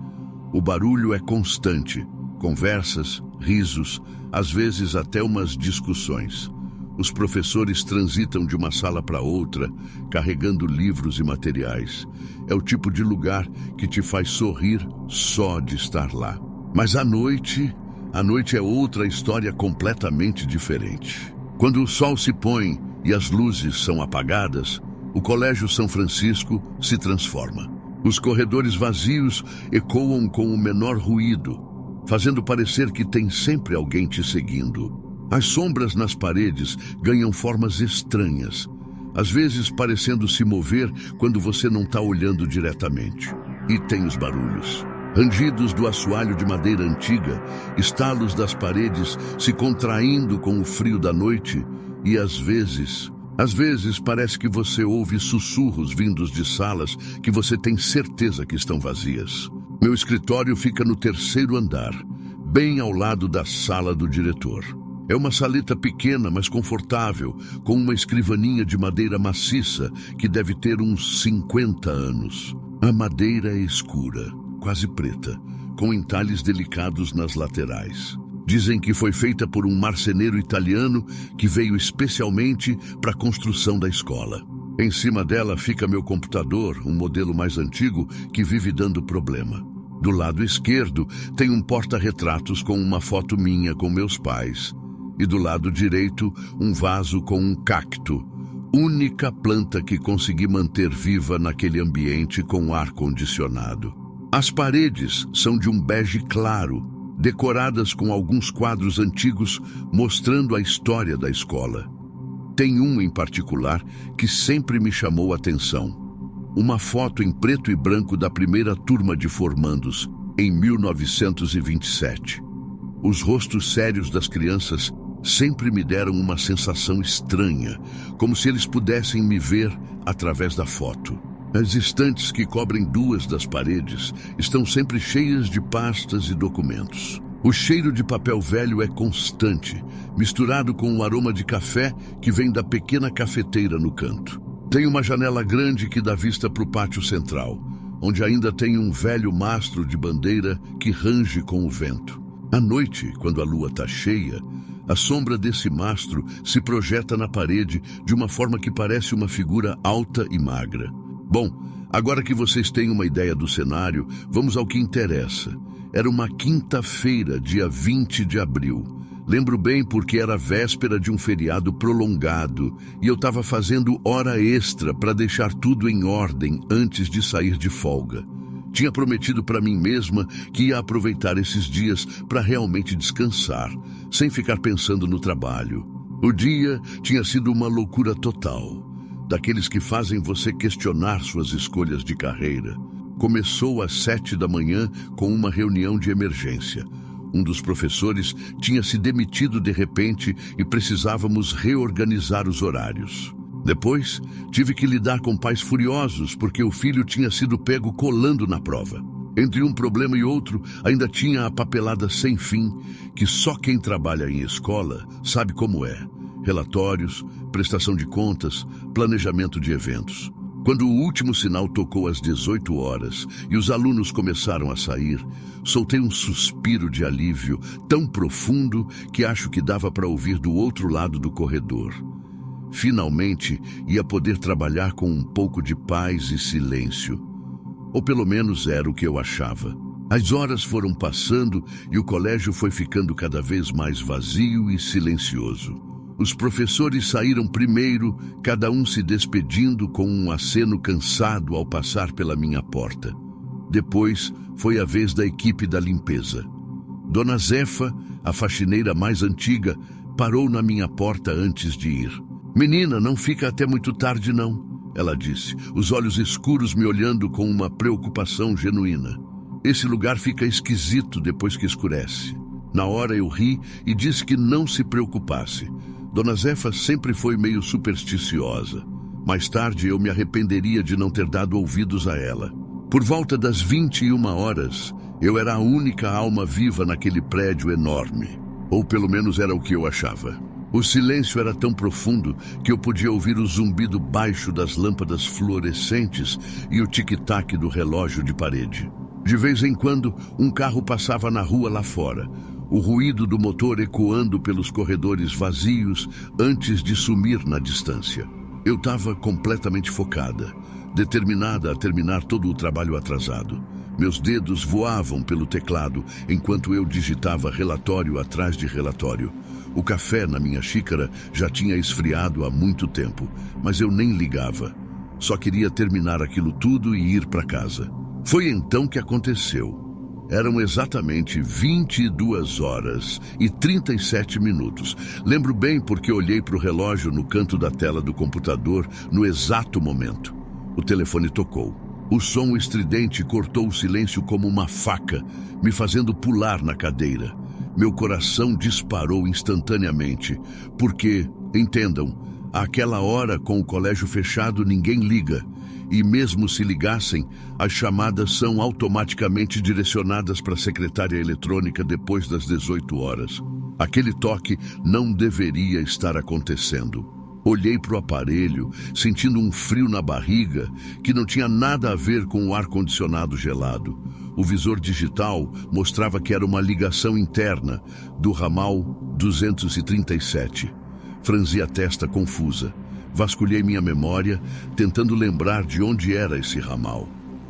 O barulho é constante, conversas, risos, às vezes até umas discussões. Os professores transitam de uma sala para outra, carregando livros e materiais. É o tipo de lugar que te faz sorrir só de estar lá. Mas a noite é outra história completamente diferente. Quando o sol se põe e as luzes são apagadas, o Colégio São Francisco se transforma. Os corredores vazios ecoam com o menor ruído, fazendo parecer que tem sempre alguém te seguindo. As sombras nas paredes ganham formas estranhas, às vezes parecendo se mover quando você não está olhando diretamente. E tem os barulhos. Rangidos do assoalho de madeira antiga, estalos das paredes se contraindo com o frio da noite e às vezes parece que você ouve sussurros vindos de salas que você tem certeza que estão vazias. Meu escritório fica no 3º andar, bem ao lado da sala do diretor. É uma saleta pequena, mas confortável, com uma escrivaninha de madeira maciça que deve ter uns 50 anos. A madeira é escura, quase preta, com entalhes delicados nas laterais. Dizem que foi feita por um marceneiro italiano que veio especialmente para a construção da escola. Em cima dela fica meu computador, um modelo mais antigo que vive dando problema. Do lado esquerdo tem um porta-retratos com uma foto minha com meus pais. E do lado direito, um vaso com um cacto, única planta que consegui manter viva naquele ambiente com ar-condicionado. As paredes são de um bege claro, decoradas com alguns quadros antigos mostrando a história da escola. Tem um em particular que sempre me chamou a atenção. Uma foto em preto e branco da primeira turma de formandos, em 1927. Os rostos sérios das crianças sempre me deram uma sensação estranha, como se eles pudessem me ver através da foto. As estantes que cobrem duas das paredes estão sempre cheias de pastas e documentos. O cheiro de papel velho é constante, misturado com o aroma de café que vem da pequena cafeteira no canto. Tem uma janela grande que dá vista para o pátio central, onde ainda tem um velho mastro de bandeira que range com o vento. À noite, quando a lua está cheia, a sombra desse mastro se projeta na parede de uma forma que parece uma figura alta e magra. Bom, agora que vocês têm uma ideia do cenário, vamos ao que interessa. Era uma quinta-feira, dia 20 de abril. Lembro bem porque era véspera de um feriado prolongado e eu estava fazendo hora extra para deixar tudo em ordem antes de sair de folga. Tinha prometido para mim mesma que ia aproveitar esses dias para realmente descansar, sem ficar pensando no trabalho. O dia tinha sido uma loucura total, daqueles que fazem você questionar suas escolhas de carreira. Começou às 7 da manhã com uma reunião de emergência. Um dos professores tinha se demitido de repente e precisávamos reorganizar os horários. Depois, tive que lidar com pais furiosos porque o filho tinha sido pego colando na prova. Entre um problema e outro, ainda tinha a papelada sem fim, que só quem trabalha em escola sabe como é. Relatórios, prestação de contas, planejamento de eventos. Quando o último sinal tocou às 18 horas e os alunos começaram a sair, soltei um suspiro de alívio tão profundo que acho que dava para ouvir do outro lado do corredor. Finalmente ia poder trabalhar com um pouco de paz e silêncio. Ou pelo menos era o que eu achava. As horas foram passando e o colégio foi ficando cada vez mais vazio e silencioso. Os professores saíram primeiro, cada um se despedindo com um aceno cansado ao passar pela minha porta. Depois foi a vez da equipe da limpeza. Dona Zefa, a faxineira mais antiga, parou na minha porta antes de ir. "Menina, não fica até muito tarde não", ela disse, os olhos escuros me olhando com uma preocupação genuína. "Esse lugar fica esquisito depois que escurece." Na hora eu ri e disse que não se preocupasse. Dona Zefa sempre foi meio supersticiosa. Mais tarde eu me arrependeria de não ter dado ouvidos a ela. Por volta das 21 horas, eu era a única alma viva naquele prédio enorme. Ou pelo menos era o que eu achava. O silêncio era tão profundo que eu podia ouvir o zumbido baixo das lâmpadas fluorescentes e o tic-tac do relógio de parede. De vez em quando, um carro passava na rua lá fora, o ruído do motor ecoando pelos corredores vazios antes de sumir na distância. Eu estava completamente focada, determinada a terminar todo o trabalho atrasado. Meus dedos voavam pelo teclado enquanto eu digitava relatório atrás de relatório. O café na minha xícara já tinha esfriado há muito tempo, mas eu nem ligava. Só queria terminar aquilo tudo e ir para casa. Foi então que aconteceu. Eram exatamente 22 horas e 37 minutos. Lembro bem porque olhei para o relógio no canto da tela do computador no exato momento. O telefone tocou. O som estridente cortou o silêncio como uma faca, me fazendo pular na cadeira. Meu coração disparou instantaneamente, porque, entendam, àquela hora, com o colégio fechado, ninguém liga. E mesmo se ligassem, as chamadas são automaticamente direcionadas para a secretária eletrônica depois das 18 horas. Aquele toque não deveria estar acontecendo. Olhei para o aparelho, sentindo um frio na barriga que não tinha nada a ver com o ar-condicionado gelado. O visor digital mostrava que era uma ligação interna do ramal 237. Franzi a testa confusa. Vasculhei minha memória, tentando lembrar de onde era esse ramal.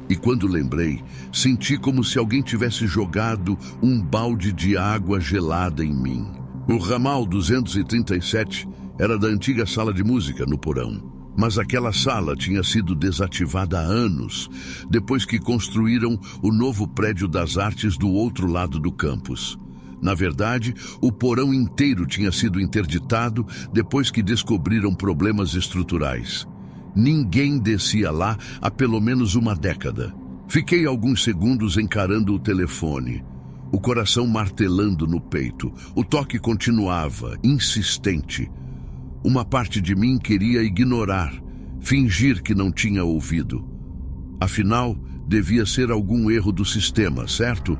E quando lembrei, senti como se alguém tivesse jogado um balde de água gelada em mim. O ramal 237 era da antiga sala de música no porão. Mas aquela sala tinha sido desativada há anos, depois que construíram o novo prédio das artes do outro lado do campus. Na verdade, o porão inteiro tinha sido interditado depois que descobriram problemas estruturais. Ninguém descia lá há pelo menos uma década. Fiquei alguns segundos encarando o telefone, o coração martelando no peito. O toque continuava, insistente. Uma parte de mim queria ignorar, fingir que não tinha ouvido. Afinal, devia ser algum erro do sistema, certo?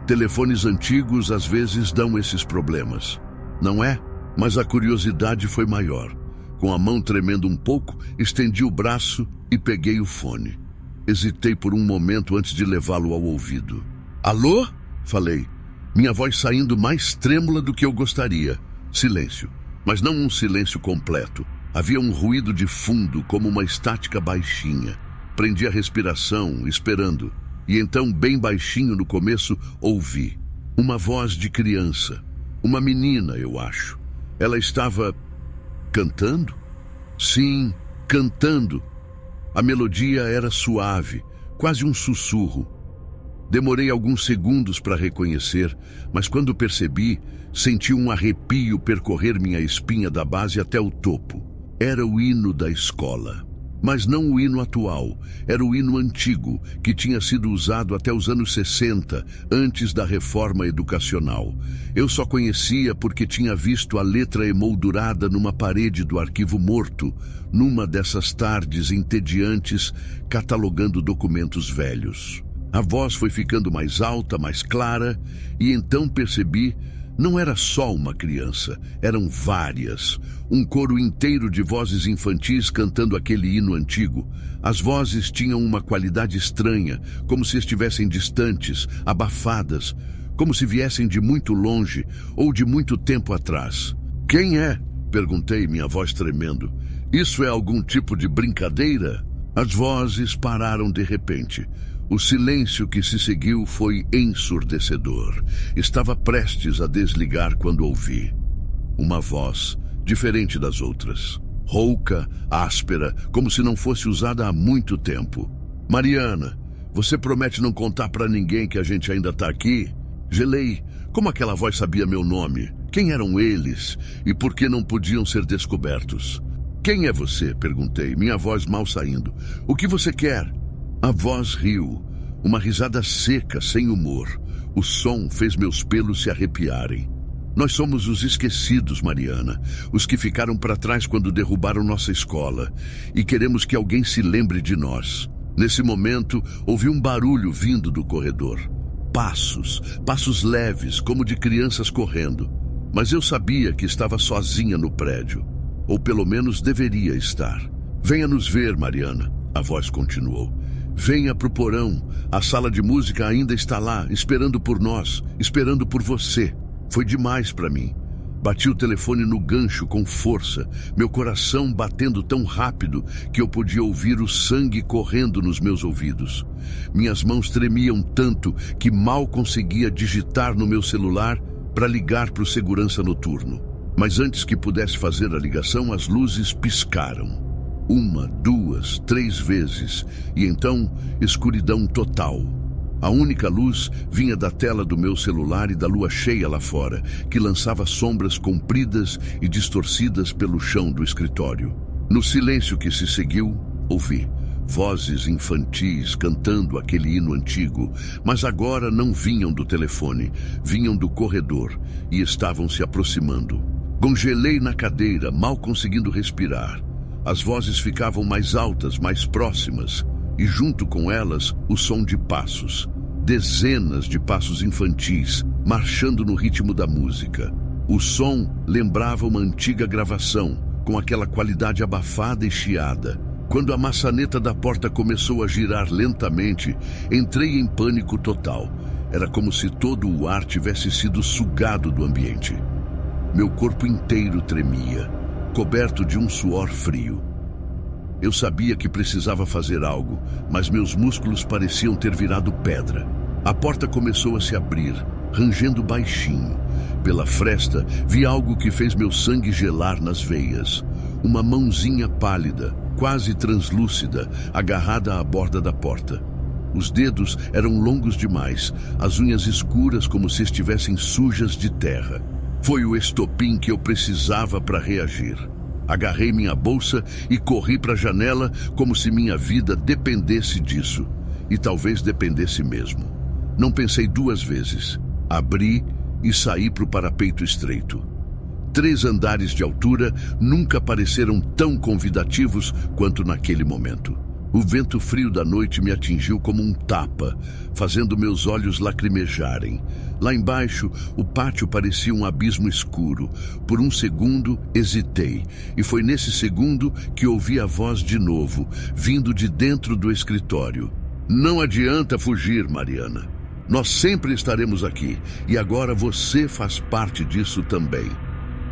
Telefones antigos às vezes dão esses problemas, não é? Mas a curiosidade foi maior. Com a mão tremendo um pouco, estendi o braço e peguei o fone. Hesitei por um momento antes de levá-lo ao ouvido. Alô? Falei, minha voz saindo mais trêmula do que eu gostaria. Silêncio. Mas não um silêncio completo. Havia um ruído de fundo, como uma estática baixinha. Prendi a respiração, esperando. E então, bem baixinho no começo, ouvi. Uma voz de criança. Uma menina, eu acho. Ela estava cantando? Sim, cantando. A melodia era suave, quase um sussurro. Demorei alguns segundos para reconhecer, mas quando percebi, senti um arrepio percorrer minha espinha da base até o topo. Era o hino da escola. Mas não o hino atual, era o hino antigo, que tinha sido usado até os anos 60, antes da reforma educacional. Eu só conhecia porque tinha visto a letra emoldurada numa parede do arquivo morto, numa dessas tardes entediantes, catalogando documentos velhos. A voz foi ficando mais alta, mais clara, e então percebi, não era só uma criança, eram várias. Um coro inteiro de vozes infantis cantando aquele hino antigo. As vozes tinham uma qualidade estranha, como se estivessem distantes, abafadas, como se viessem de muito longe ou de muito tempo atrás. Quem é? Perguntei, minha voz tremendo. Isso é algum tipo de brincadeira? As vozes pararam de repente. O silêncio que se seguiu foi ensurdecedor. Estava prestes a desligar quando ouvi. Uma voz, diferente das outras. Rouca, áspera, como se não fosse usada há muito tempo. Mariana, você promete não contar pra ninguém que a gente ainda tá aqui? Gelei. Como aquela voz sabia meu nome? Quem eram eles? E por que não podiam ser descobertos? Quem é você? Perguntei, minha voz mal saindo. O que você quer? A voz riu, uma risada seca, sem humor. O som fez meus pelos se arrepiarem. Nós somos os esquecidos, Mariana, os que ficaram para trás quando derrubaram nossa escola, e queremos que alguém se lembre de nós. Nesse momento, ouvi um barulho vindo do corredor. Passos leves, como de crianças correndo. Mas eu sabia que estava sozinha no prédio, ou pelo menos deveria estar. Venha nos ver, Mariana, a voz continuou. Venha pro porão, a sala de música ainda está lá, esperando por nós, esperando por você. Foi demais para mim. Bati o telefone no gancho com força, meu coração batendo tão rápido que eu podia ouvir o sangue correndo nos meus ouvidos. Minhas mãos tremiam tanto que mal conseguia digitar no meu celular para ligar para o segurança noturno. Mas antes que pudesse fazer a ligação, as luzes piscaram. 1, 2, 3 vezes, e então escuridão total. A única luz vinha da tela do meu celular e da lua cheia lá fora, que lançava sombras compridas e distorcidas pelo chão do escritório. No silêncio que se seguiu, ouvi vozes infantis cantando aquele hino antigo, mas agora não vinham do telefone, vinham do corredor e estavam se aproximando. Congelei na cadeira, mal conseguindo respirar. As vozes ficavam mais altas, mais próximas, e junto com elas o som de passos. Dezenas de passos infantis, marchando no ritmo da música. O som lembrava uma antiga gravação, com aquela qualidade abafada e chiada. Quando a maçaneta da porta começou a girar lentamente, entrei em pânico total. Era como se todo o ar tivesse sido sugado do ambiente. Meu corpo inteiro tremia. coberto de um suor frio. Eu sabia que precisava fazer algo, mas meus músculos pareciam ter virado pedra. A porta começou a se abrir, rangendo baixinho. Pela fresta, vi algo que fez meu sangue gelar nas veias. Uma mãozinha pálida, quase translúcida, agarrada à borda da porta. Os dedos eram longos demais, as unhas escuras como se estivessem sujas de terra. Foi o estopim que eu precisava para reagir. Agarrei minha bolsa e corri para a janela como se minha vida dependesse disso. E talvez dependesse mesmo. Não pensei duas vezes. Abri e saí para o parapeito estreito. 3 andares de altura nunca pareceram tão convidativos quanto naquele momento. O vento frio da noite me atingiu como um tapa, fazendo meus olhos lacrimejarem. Lá embaixo, o pátio parecia um abismo escuro. Por um segundo, hesitei, e foi nesse segundo que ouvi a voz de novo, vindo de dentro do escritório. Não adianta fugir, Mariana. Nós sempre estaremos aqui, e agora você faz parte disso também.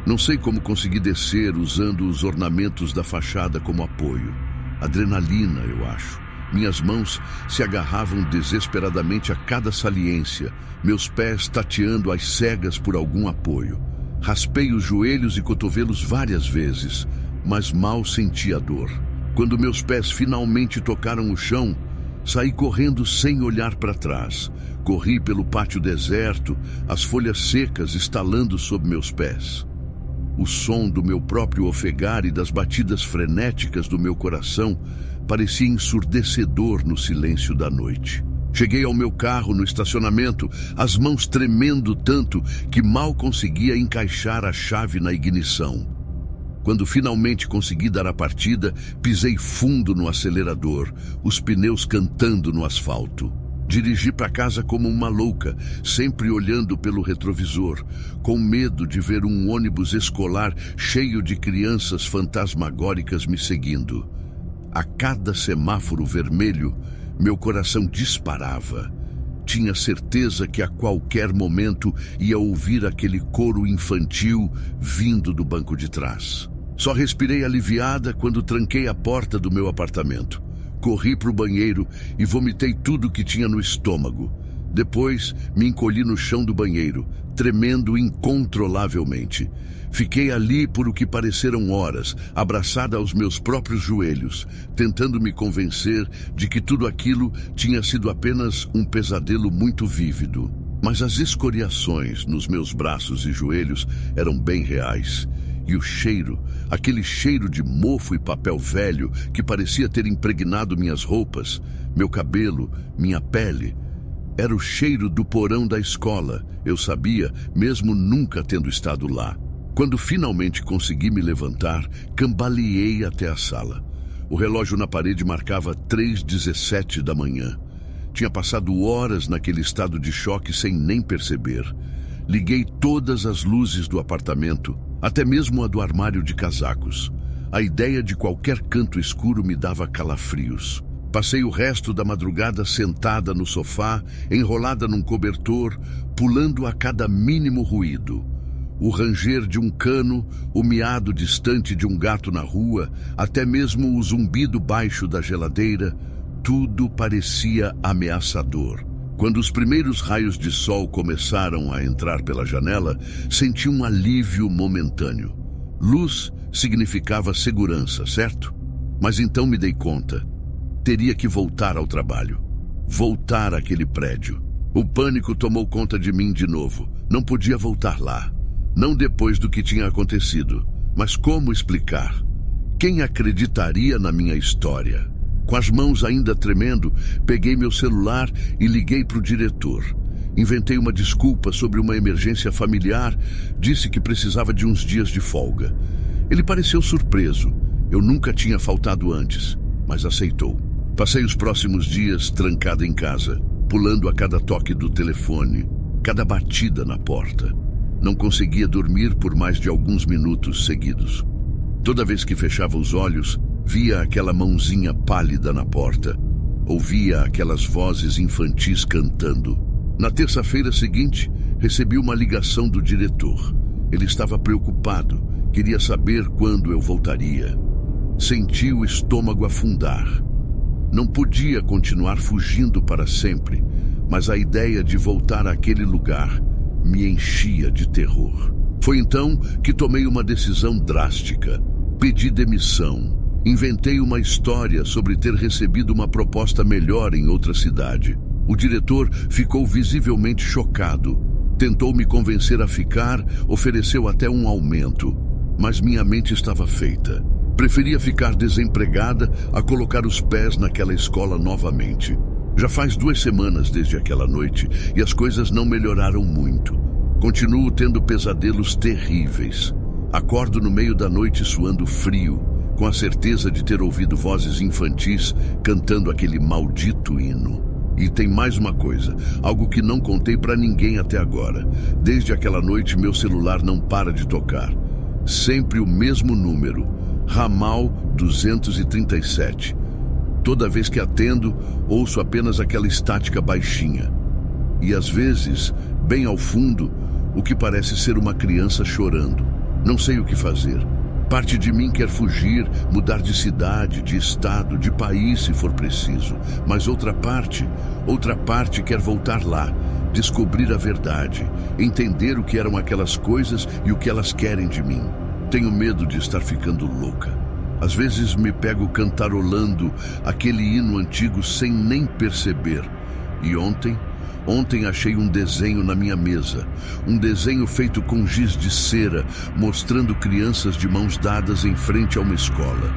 Não sei como consegui descer usando os ornamentos da fachada como apoio. Adrenalina, eu acho. Minhas mãos se agarravam desesperadamente a cada saliência, meus pés tateando às cegas por algum apoio. Raspei os joelhos e cotovelos várias vezes, mas mal senti a dor. Quando meus pés finalmente tocaram o chão, saí correndo sem olhar para trás. Corri pelo pátio deserto, as folhas secas estalando sob meus pés. O som do meu próprio ofegar e das batidas frenéticas do meu coração parecia ensurdecedor no silêncio da noite. Cheguei ao meu carro no estacionamento, as mãos tremendo tanto que mal conseguia encaixar a chave na ignição. Quando finalmente consegui dar a partida, pisei fundo no acelerador, os pneus cantando no asfalto. Dirigi para casa como uma louca, sempre olhando pelo retrovisor, com medo de ver um ônibus escolar cheio de crianças fantasmagóricas me seguindo. A cada semáforo vermelho, meu coração disparava. Tinha certeza que a qualquer momento ia ouvir aquele coro infantil vindo do banco de trás. Só respirei aliviada quando tranquei a porta do meu apartamento. Corri para o banheiro e vomitei tudo que tinha no estômago. Depois, me encolhi no chão do banheiro, tremendo incontrolavelmente. Fiquei ali por o que pareceram horas, abraçada aos meus próprios joelhos, tentando me convencer de que tudo aquilo tinha sido apenas um pesadelo muito vívido. Mas as escoriações nos meus braços e joelhos eram bem reais. E o cheiro, aquele cheiro de mofo e papel velho que parecia ter impregnado minhas roupas, meu cabelo, minha pele, era o cheiro do porão da escola, eu sabia, mesmo nunca tendo estado lá. Quando finalmente consegui me levantar, cambaleei até a sala. O relógio na parede marcava 3h17 da manhã. Tinha passado horas naquele estado de choque sem nem perceber. Liguei todas as luzes do apartamento, até mesmo a do armário de casacos. A ideia de qualquer canto escuro me dava calafrios. Passei o resto da madrugada sentada no sofá, enrolada num cobertor, pulando a cada mínimo ruído. O ranger de um cano, o miado distante de um gato na rua, até mesmo o zumbido baixo da geladeira, tudo parecia ameaçador. Quando os primeiros raios de sol começaram a entrar pela janela, senti um alívio momentâneo. Luz significava segurança, certo? Mas então me dei conta. Teria que voltar ao trabalho. Voltar àquele prédio. O pânico tomou conta de mim de novo. Não podia voltar lá. Não depois do que tinha acontecido. Mas como explicar? Quem acreditaria na minha história? Com as mãos ainda tremendo, peguei meu celular e liguei para o diretor. Inventei uma desculpa sobre uma emergência familiar, disse que precisava de uns dias de folga. Ele pareceu surpreso. Eu nunca tinha faltado antes, mas aceitou. Passei os próximos dias trancada em casa, pulando a cada toque do telefone, cada batida na porta. Não conseguia dormir por mais de alguns minutos seguidos. Toda vez que fechava os olhos, via aquela mãozinha pálida na porta. Ouvia aquelas vozes infantis cantando. Na terça-feira seguinte, recebi uma ligação do diretor. Ele estava preocupado, Queria saber quando eu voltaria. Senti o estômago afundar. Não podia continuar fugindo para sempre, mas a ideia de voltar àquele lugar me enchia de terror. Foi então que tomei uma decisão drástica. Pedi demissão. Inventei uma história sobre ter recebido uma proposta melhor em outra cidade. O diretor ficou visivelmente chocado. Tentou me convencer a ficar, ofereceu até um aumento. Mas minha mente estava feita. Preferia ficar desempregada a colocar os pés naquela escola novamente. Já faz 2 semanas desde aquela noite e as coisas não melhoraram muito. Continuo tendo pesadelos terríveis. Acordo no meio da noite suando frio, com a certeza de ter ouvido vozes infantis cantando aquele maldito hino. E tem mais uma coisa, algo que não contei pra ninguém até agora. Desde aquela noite meu celular não para de tocar. Sempre o mesmo número, ramal 237. Toda vez que atendo, ouço apenas aquela estática baixinha. E às vezes, bem ao fundo, o que parece ser uma criança chorando. Não sei o que fazer. Parte de mim quer fugir, mudar de cidade, de estado, de país se for preciso. Mas outra parte quer voltar lá, descobrir a verdade, entender o que eram aquelas coisas e o que elas querem de mim. Tenho medo de estar ficando louca. Às vezes me pego cantarolando aquele hino antigo sem nem perceber. E ontem achei um desenho na minha mesa. Um desenho feito com giz de cera, mostrando crianças de mãos dadas em frente a uma escola.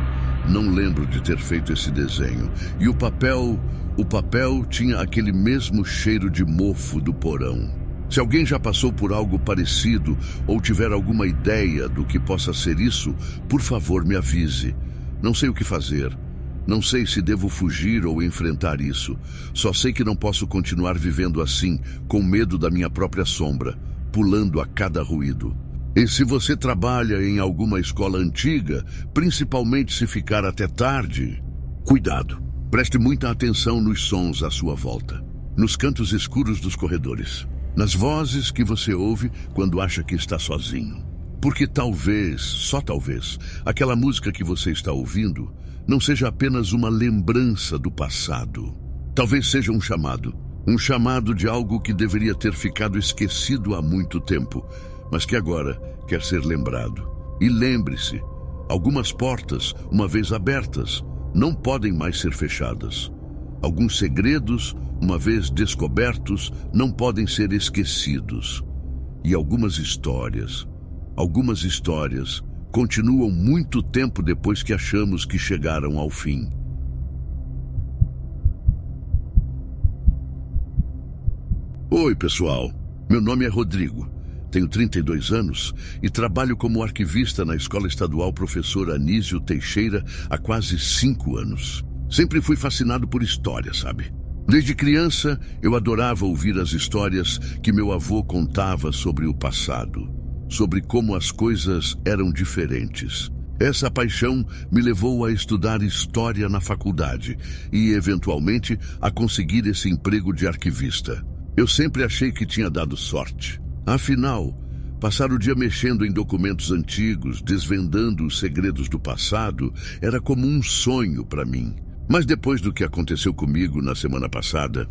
Não lembro de ter feito esse desenho. E o papel tinha aquele mesmo cheiro de mofo do porão. Se alguém já passou por algo parecido ou tiver alguma ideia do que possa ser isso, por favor me avise. Não sei o que fazer. Não sei se devo fugir ou enfrentar isso. Só sei que não posso continuar vivendo assim, com medo da minha própria sombra, pulando a cada ruído. E se você trabalha em alguma escola antiga, principalmente se ficar até tarde, cuidado. Preste muita atenção nos sons à sua volta, nos cantos escuros dos corredores, nas vozes que você ouve quando acha que está sozinho. Porque talvez, só talvez, aquela música que você está ouvindo não seja apenas uma lembrança do passado. Talvez seja um chamado de algo que deveria ter ficado esquecido há muito tempo, mas que agora quer ser lembrado. E lembre-se, algumas portas, uma vez abertas, não podem mais ser fechadas. Alguns segredos, uma vez descobertos, não podem ser esquecidos. E algumas histórias continuam muito tempo depois que achamos que chegaram ao fim. Oi, pessoal. Meu nome é Rodrigo. Tenho 32 anos e trabalho como arquivista na Escola Estadual Professor Anísio Teixeira há quase 5 anos. Sempre fui fascinado por história, sabe? Desde criança, eu adorava ouvir as histórias que meu avô contava sobre o passado, sobre como as coisas eram diferentes. Essa paixão me levou a estudar história na faculdade e, eventualmente, a conseguir esse emprego de arquivista. Eu sempre achei que tinha dado sorte. Afinal, passar o dia mexendo em documentos antigos, desvendando os segredos do passado, era como um sonho para mim. Mas depois do que aconteceu comigo na semana passada,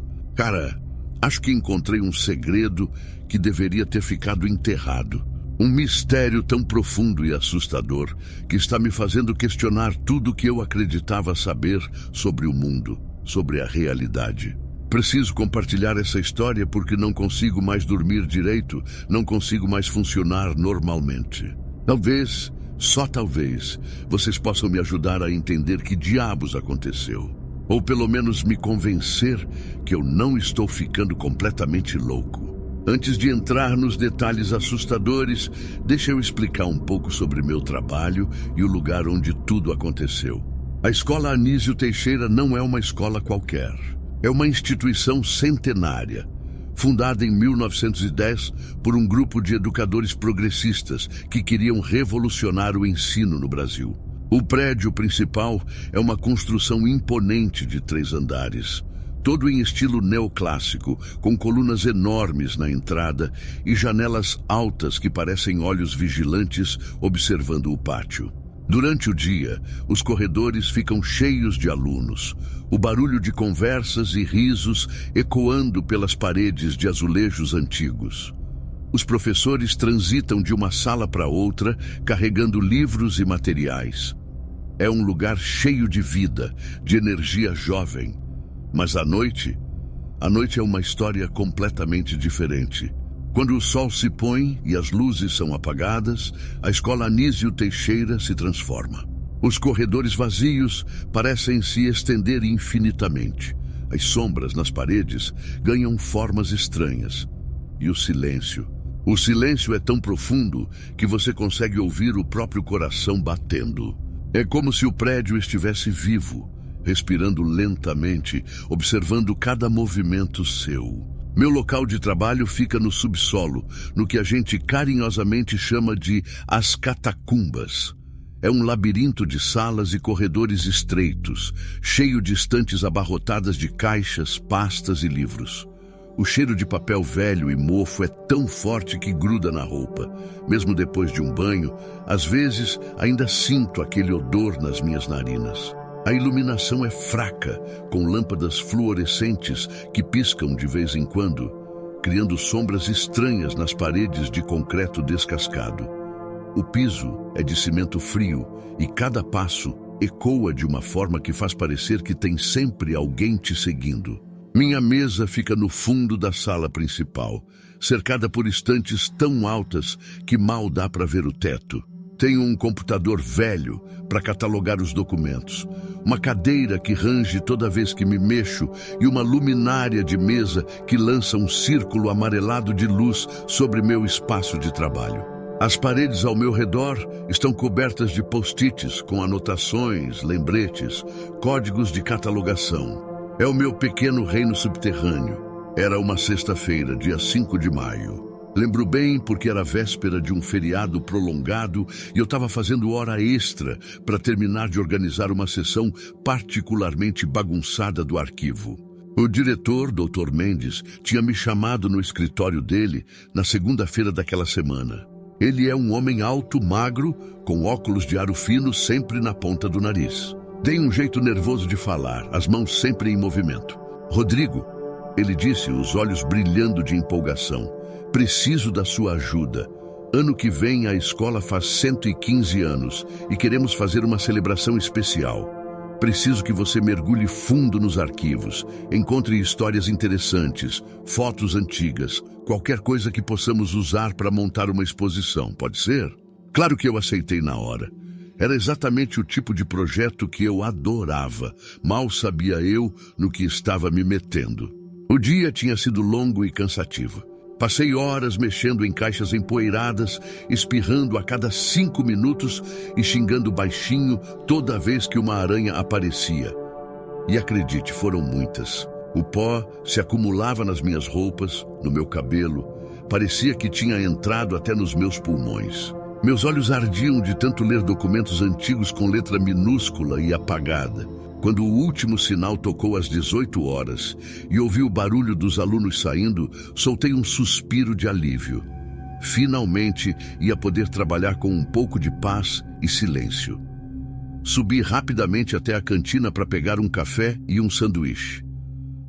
acho que encontrei um segredo que deveria ter ficado enterrado. Um mistério tão profundo e assustador que está me fazendo questionar tudo o que eu acreditava saber sobre o mundo, sobre a realidade. Preciso compartilhar essa história porque não consigo mais dormir direito, não consigo mais funcionar normalmente. Talvez, só talvez, vocês possam me ajudar a entender que diabos aconteceu. Ou pelo menos me convencer que eu não estou ficando completamente louco. Antes de entrar nos detalhes assustadores, deixa eu explicar um pouco sobre meu trabalho e o lugar onde tudo aconteceu. A Escola Anísio Teixeira não é uma escola qualquer. É uma instituição centenária, fundada em 1910 por um grupo de educadores progressistas que queriam revolucionar o ensino no Brasil. O prédio principal é uma construção imponente de 3 andares. todo em estilo neoclássico, com colunas enormes na entrada e janelas altas que parecem olhos vigilantes observando o pátio. Durante o dia, os corredores ficam cheios de alunos, o barulho de conversas e risos ecoando pelas paredes de azulejos antigos. Os professores transitam de uma sala para outra, carregando livros e materiais. É um lugar cheio de vida, de energia jovem. Mas a noite é uma história completamente diferente. Quando o sol se põe e as luzes são apagadas, a escola Anísio Teixeira se transforma. Os corredores vazios parecem se estender infinitamente. As sombras nas paredes ganham formas estranhas. E o silêncio. O silêncio é tão profundo que você consegue ouvir o próprio coração batendo. É como se o prédio estivesse vivo, respirando lentamente, observando cada movimento seu. Meu local de trabalho fica no subsolo, no que a gente carinhosamente chama de as catacumbas. É um labirinto de salas e corredores estreitos, cheio de estantes abarrotadas de caixas, pastas e livros. O cheiro de papel velho e mofo é tão forte que gruda na roupa. Mesmo depois de um banho, às vezes ainda sinto aquele odor nas minhas narinas. A iluminação é fraca, com lâmpadas fluorescentes que piscam de vez em quando, criando sombras estranhas nas paredes de concreto descascado. O piso é de cimento frio e cada passo ecoa de uma forma que faz parecer que tem sempre alguém te seguindo. Minha mesa fica no fundo da sala principal, cercada por estantes tão altas que mal dá para ver o teto. Tenho um computador velho para catalogar os documentos, uma cadeira que range toda vez que me mexo e uma luminária de mesa que lança um círculo amarelado de luz sobre meu espaço de trabalho. As paredes ao meu redor estão cobertas de post-its com anotações, lembretes, códigos de catalogação. É o meu pequeno reino subterrâneo. Era uma sexta-feira, dia 5 de maio. Lembro bem porque era véspera de um feriado prolongado e eu estava fazendo hora extra para terminar de organizar uma sessão particularmente bagunçada do arquivo. O diretor, Dr. Mendes, tinha me chamado no escritório dele na segunda-feira daquela semana. Ele é um homem alto, magro, com óculos de aro fino sempre na ponta do nariz. Tem um jeito nervoso de falar, as mãos sempre em movimento. Rodrigo, ele disse, os olhos brilhando de empolgação. Preciso da sua ajuda. Ano que vem a escola faz 115 anos e queremos fazer uma celebração especial. Preciso que você mergulhe fundo nos arquivos, encontre histórias interessantes, fotos antigas, qualquer coisa que possamos usar para montar uma exposição, pode ser? Claro que eu aceitei na hora. Era exatamente o tipo de projeto que eu adorava. Mal sabia eu no que estava me metendo. O dia tinha sido longo e cansativo. Passei horas mexendo em caixas empoeiradas, espirrando a cada 5 minutos e xingando baixinho toda vez que uma aranha aparecia. E acredite, foram muitas. O pó se acumulava nas minhas roupas, no meu cabelo. Parecia que tinha entrado até nos meus pulmões. Meus olhos ardiam de tanto ler documentos antigos com letra minúscula e apagada. Quando o último sinal tocou às 18 horas e ouvi o barulho dos alunos saindo, soltei um suspiro de alívio. Finalmente ia poder trabalhar com um pouco de paz e silêncio. Subi rapidamente até a cantina para pegar um café e um sanduíche.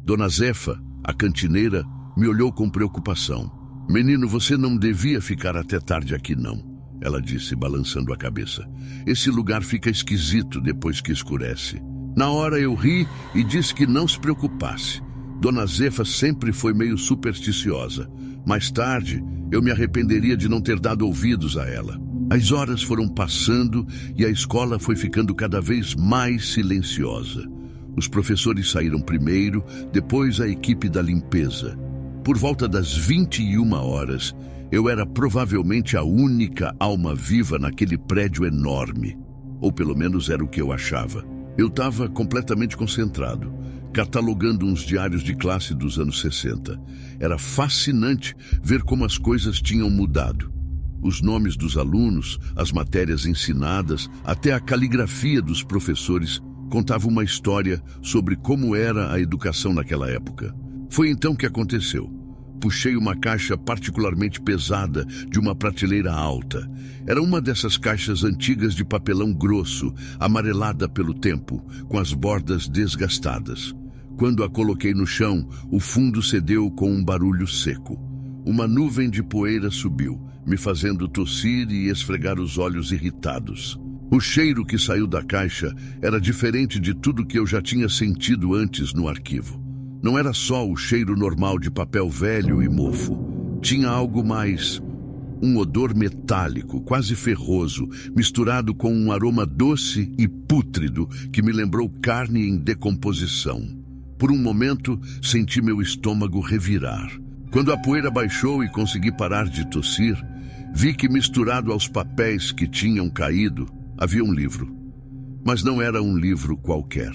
Dona Zefa, a cantineira, me olhou com preocupação. "Menino, você não devia ficar até tarde aqui, não", ela disse, balançando a cabeça. "Esse lugar fica esquisito depois que escurece." Na hora eu ri e disse que não se preocupasse. Dona Zefa sempre foi meio supersticiosa. Mais tarde, eu me arrependeria de não ter dado ouvidos a ela. As horas foram passando e a escola foi ficando cada vez mais silenciosa. Os professores saíram primeiro, depois a equipe da limpeza. Por volta das 21 horas, eu era provavelmente a única alma viva naquele prédio enorme. Ou pelo menos era o que eu achava. Eu estava completamente concentrado, catalogando uns diários de classe dos anos 60. Era fascinante ver como as coisas tinham mudado. Os nomes dos alunos, as matérias ensinadas, até a caligrafia dos professores contava uma história sobre como era a educação naquela época. Foi então que aconteceu. Puxei uma caixa particularmente pesada de uma prateleira alta. Era uma dessas caixas antigas de papelão grosso, amarelada pelo tempo, com as bordas desgastadas. Quando a coloquei no chão, o fundo cedeu com um barulho seco. Uma nuvem de poeira subiu, me fazendo tossir e esfregar os olhos irritados. O cheiro que saiu da caixa era diferente de tudo que eu já tinha sentido antes no arquivo. Não era só o cheiro normal de papel velho e mofo. Tinha algo mais. Um odor metálico, quase ferroso, misturado com um aroma doce e pútrido que me lembrou carne em decomposição. Por um momento, senti meu estômago revirar. Quando a poeira baixou e consegui parar de tossir, vi que misturado aos papéis que tinham caído, havia um livro. Mas não era um livro qualquer.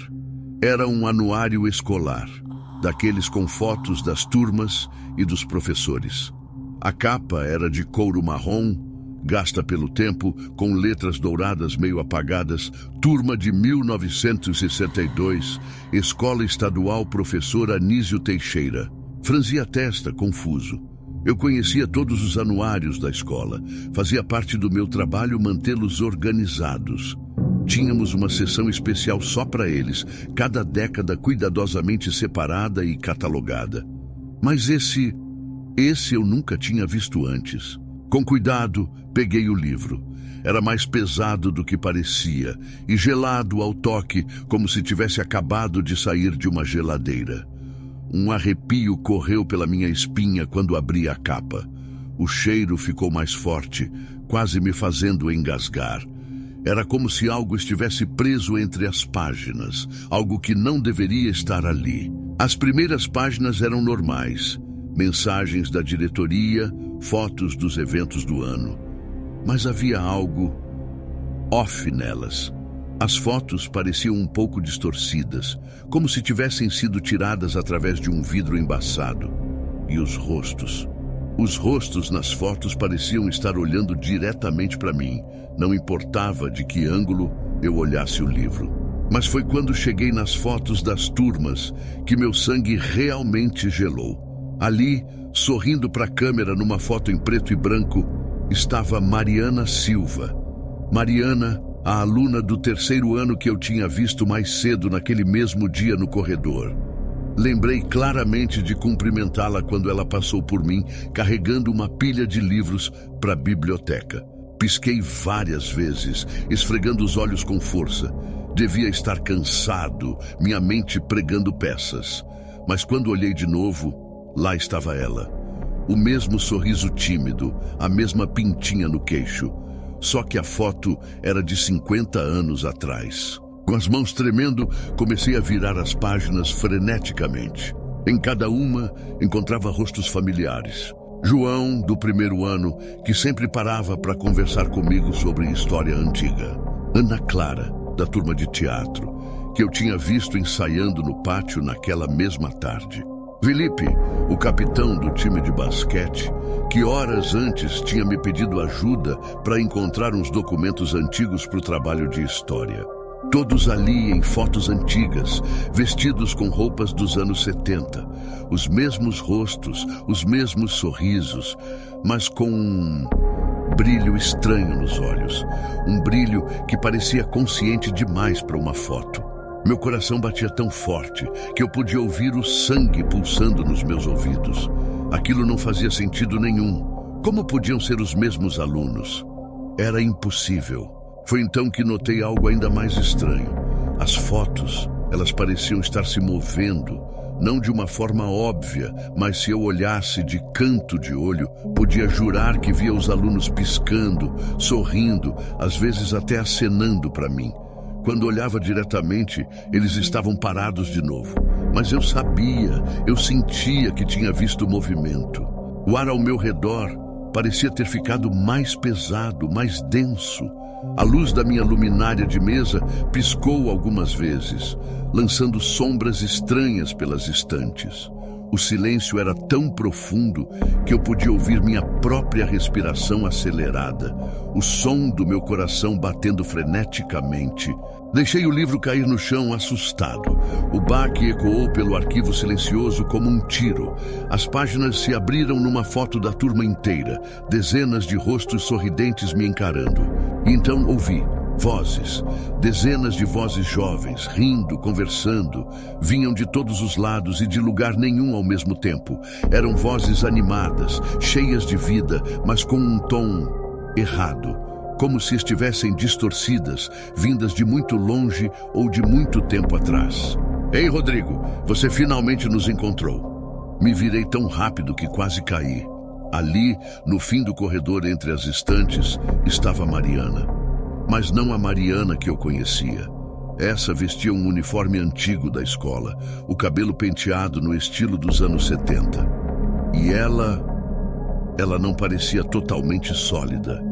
Era um anuário escolar, daqueles com fotos das turmas e dos professores. A capa era de couro marrom, gasta pelo tempo, com letras douradas meio apagadas, turma de 1962, Escola Estadual Professor Anísio Teixeira. Franzi a testa, confuso. Eu conhecia todos os anuários da escola. Fazia parte do meu trabalho mantê-los organizados. Tínhamos uma seção especial só para eles, cada década cuidadosamente separada e catalogada. Mas esse eu nunca tinha visto antes. Com cuidado, peguei o livro. Era mais pesado do que parecia, e gelado ao toque, como se tivesse acabado de sair de uma geladeira. Um arrepio correu pela minha espinha quando abri a capa. O cheiro ficou mais forte, quase me fazendo engasgar. Era como se algo estivesse preso entre as páginas, algo que não deveria estar ali. As primeiras páginas eram normais, mensagens da diretoria, fotos dos eventos do ano. Mas havia algo off nelas. As fotos pareciam um pouco distorcidas, como se tivessem sido tiradas através de um vidro embaçado. E os rostos? Os rostos nas fotos pareciam estar olhando diretamente para mim. Não importava de que ângulo eu olhasse o livro. Mas foi quando cheguei nas fotos das turmas que meu sangue realmente gelou. Ali, sorrindo para a câmera numa foto em preto e branco, estava Mariana Silva. Mariana, a aluna do terceiro ano que eu tinha visto mais cedo naquele mesmo dia no corredor. Lembrei claramente de cumprimentá-la quando ela passou por mim, carregando uma pilha de livros para a biblioteca. Pisquei várias vezes, esfregando os olhos com força. Devia estar cansado, minha mente pregando peças. Mas quando olhei de novo, lá estava ela. O mesmo sorriso tímido, a mesma pintinha no queixo. Só que a foto era de 50 anos atrás. Com as mãos tremendo, comecei a virar as páginas freneticamente. Em cada uma, encontrava rostos familiares. João, do primeiro ano, que sempre parava para conversar comigo sobre história antiga. Ana Clara, da turma de teatro, que eu tinha visto ensaiando no pátio naquela mesma tarde. Felipe, o capitão do time de basquete, que horas antes tinha me pedido ajuda para encontrar uns documentos antigos para o trabalho de história. Todos ali em fotos antigas, vestidos com roupas dos anos 70. Os mesmos rostos, os mesmos sorrisos, mas com um brilho estranho nos olhos. Um brilho que parecia consciente demais para uma foto. Meu coração batia tão forte que eu podia ouvir o sangue pulsando nos meus ouvidos. Aquilo não fazia sentido nenhum. Como podiam ser os mesmos alunos? Era impossível. Foi então que notei algo ainda mais estranho. As fotos, elas pareciam estar se movendo, não de uma forma óbvia, mas se eu olhasse de canto de olho, podia jurar que via os alunos piscando, sorrindo, às vezes até acenando para mim. Quando olhava diretamente, eles estavam parados de novo. Mas eu sabia, eu sentia que tinha visto o movimento. O ar ao meu redor parecia ter ficado mais pesado, mais denso. A luz da minha luminária de mesa piscou algumas vezes, lançando sombras estranhas pelas estantes. O silêncio era tão profundo que eu podia ouvir minha própria respiração acelerada, o som do meu coração batendo freneticamente. Deixei o livro cair no chão assustado. O baque ecoou pelo arquivo silencioso como um tiro. As páginas se abriram numa foto da turma inteira, dezenas de rostos sorridentes me encarando. E então ouvi vozes, dezenas de vozes jovens, rindo, conversando, vinham de todos os lados e de lugar nenhum ao mesmo tempo. Eram vozes animadas, cheias de vida, mas com um tom errado, como se estivessem distorcidas, vindas de muito longe ou de muito tempo atrás. Ei, Rodrigo, você finalmente nos encontrou. Me virei tão rápido que quase caí. Ali, no fim do corredor entre as estantes, estava Mariana. Mas não a Mariana que eu conhecia. Essa vestia um uniforme antigo da escola, o cabelo penteado no estilo dos anos 70. E ela não parecia totalmente sólida.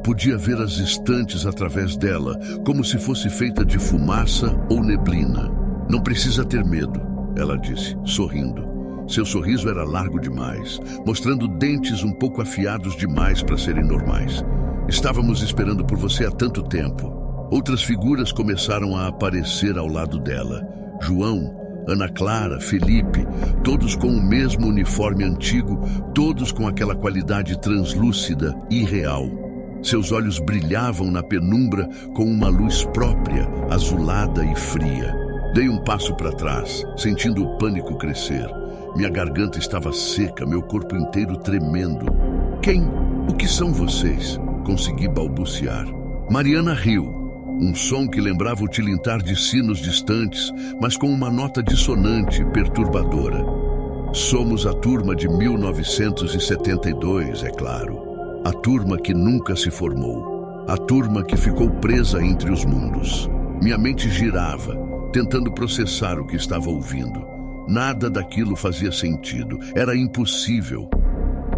Podia ver as estantes através dela, como se fosse feita de fumaça ou neblina. Não precisa ter medo, ela disse, sorrindo. Seu sorriso era largo demais, mostrando dentes um pouco afiados demais para serem normais. Estávamos esperando por você há tanto tempo. Outras figuras começaram a aparecer ao lado dela. João, Ana Clara, Felipe, todos com o mesmo uniforme antigo, todos com aquela qualidade translúcida e real. Seus olhos brilhavam na penumbra com uma luz própria, azulada e fria. Dei um passo para trás, sentindo o pânico crescer. Minha garganta estava seca, meu corpo inteiro tremendo. Quem? O que são vocês? Consegui balbuciar. Mariana riu. Um som que lembrava o tilintar de sinos distantes, mas com uma nota dissonante, perturbadora. Somos a turma de 1972, é claro. A turma que nunca se formou. A turma que ficou presa entre os mundos. Minha mente girava, tentando processar o que estava ouvindo. Nada daquilo fazia sentido. Era impossível.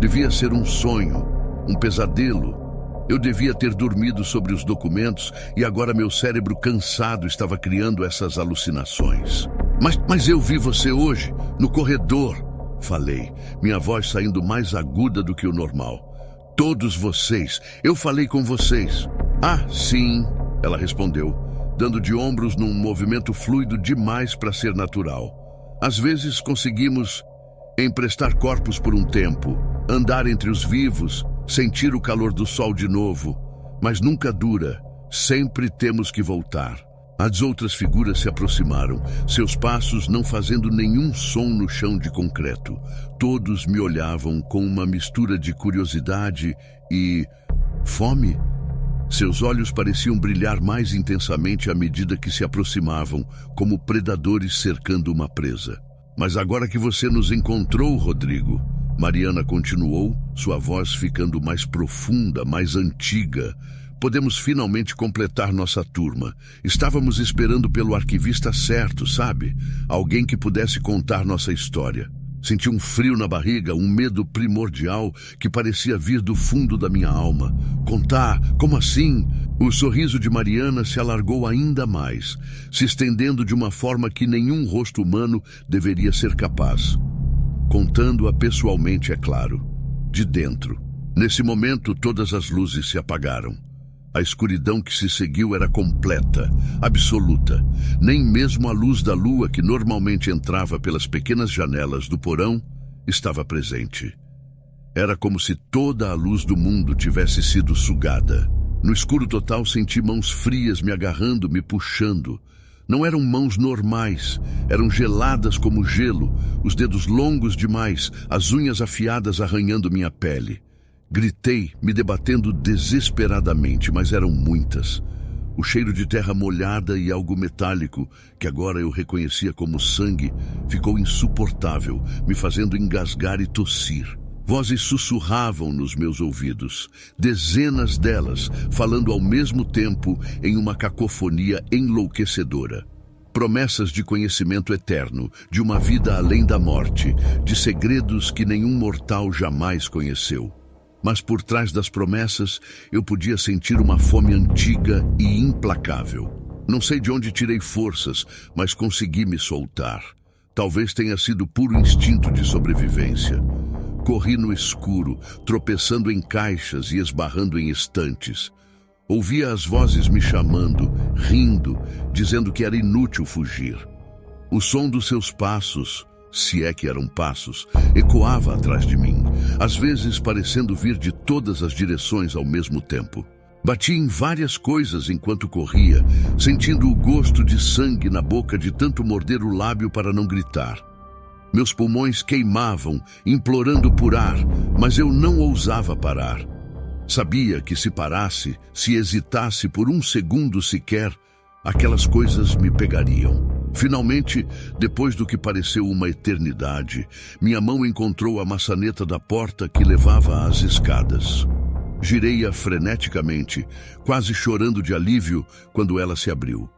Devia ser um sonho, um pesadelo. Eu devia ter dormido sobre os documentos e agora meu cérebro cansado estava criando essas alucinações. Mas eu vi você hoje, no corredor, falei, minha voz saindo mais aguda do que o normal. Todos vocês, eu falei com vocês. Ah, sim, ela respondeu, dando de ombros num movimento fluido demais para ser natural. Às vezes conseguimos emprestar corpos por um tempo, andar entre os vivos, sentir o calor do sol de novo, mas nunca dura, sempre temos que voltar. As outras figuras se aproximaram, seus passos não fazendo nenhum som no chão de concreto. Todos me olhavam com uma mistura de curiosidade e fome. Seus olhos pareciam brilhar mais intensamente à medida que se aproximavam, como predadores cercando uma presa. Mas agora que você nos encontrou, Rodrigo, Mariana continuou, sua voz ficando mais profunda, mais antiga. Podemos finalmente completar nossa turma. Estávamos esperando pelo arquivista certo, sabe? Alguém que pudesse contar nossa história. Senti um frio na barriga, um medo primordial que parecia vir do fundo da minha alma. Contar? Como assim? O sorriso de Mariana se alargou ainda mais, se estendendo de uma forma que nenhum rosto humano deveria ser capaz. Contando-a pessoalmente, é claro. De dentro. Nesse momento, todas as luzes se apagaram. A escuridão que se seguiu era completa, absoluta. Nem mesmo a luz da lua, que normalmente entrava pelas pequenas janelas do porão, estava presente. Era como se toda a luz do mundo tivesse sido sugada. No escuro total, senti mãos frias me agarrando, me puxando. Não eram mãos normais, eram geladas como gelo, os dedos longos demais, as unhas afiadas arranhando minha pele. Gritei, me debatendo desesperadamente, mas eram muitas. O cheiro de terra molhada e algo metálico, que agora eu reconhecia como sangue, ficou insuportável, me fazendo engasgar e tossir. Vozes sussurravam nos meus ouvidos, dezenas delas, falando ao mesmo tempo em uma cacofonia enlouquecedora. Promessas de conhecimento eterno, de uma vida além da morte, de segredos que nenhum mortal jamais conheceu. Mas por trás das promessas, eu podia sentir uma fome antiga e implacável. Não sei de onde tirei forças, mas consegui me soltar. Talvez tenha sido puro instinto de sobrevivência. Corri no escuro, tropeçando em caixas e esbarrando em estantes. Ouvia as vozes me chamando, rindo, dizendo que era inútil fugir. O som dos seus passos, se é que eram passos, ecoava atrás de mim, às vezes parecendo vir de todas as direções ao mesmo tempo. Bati em várias coisas enquanto corria, sentindo o gosto de sangue na boca de tanto morder o lábio para não gritar. Meus pulmões queimavam, implorando por ar, mas eu não ousava parar. Sabia que se parasse, se hesitasse por um segundo sequer, aquelas coisas me pegariam. Finalmente, depois do que pareceu uma eternidade, minha mão encontrou a maçaneta da porta que levava às escadas. Girei-a freneticamente, quase chorando de alívio quando ela se abriu.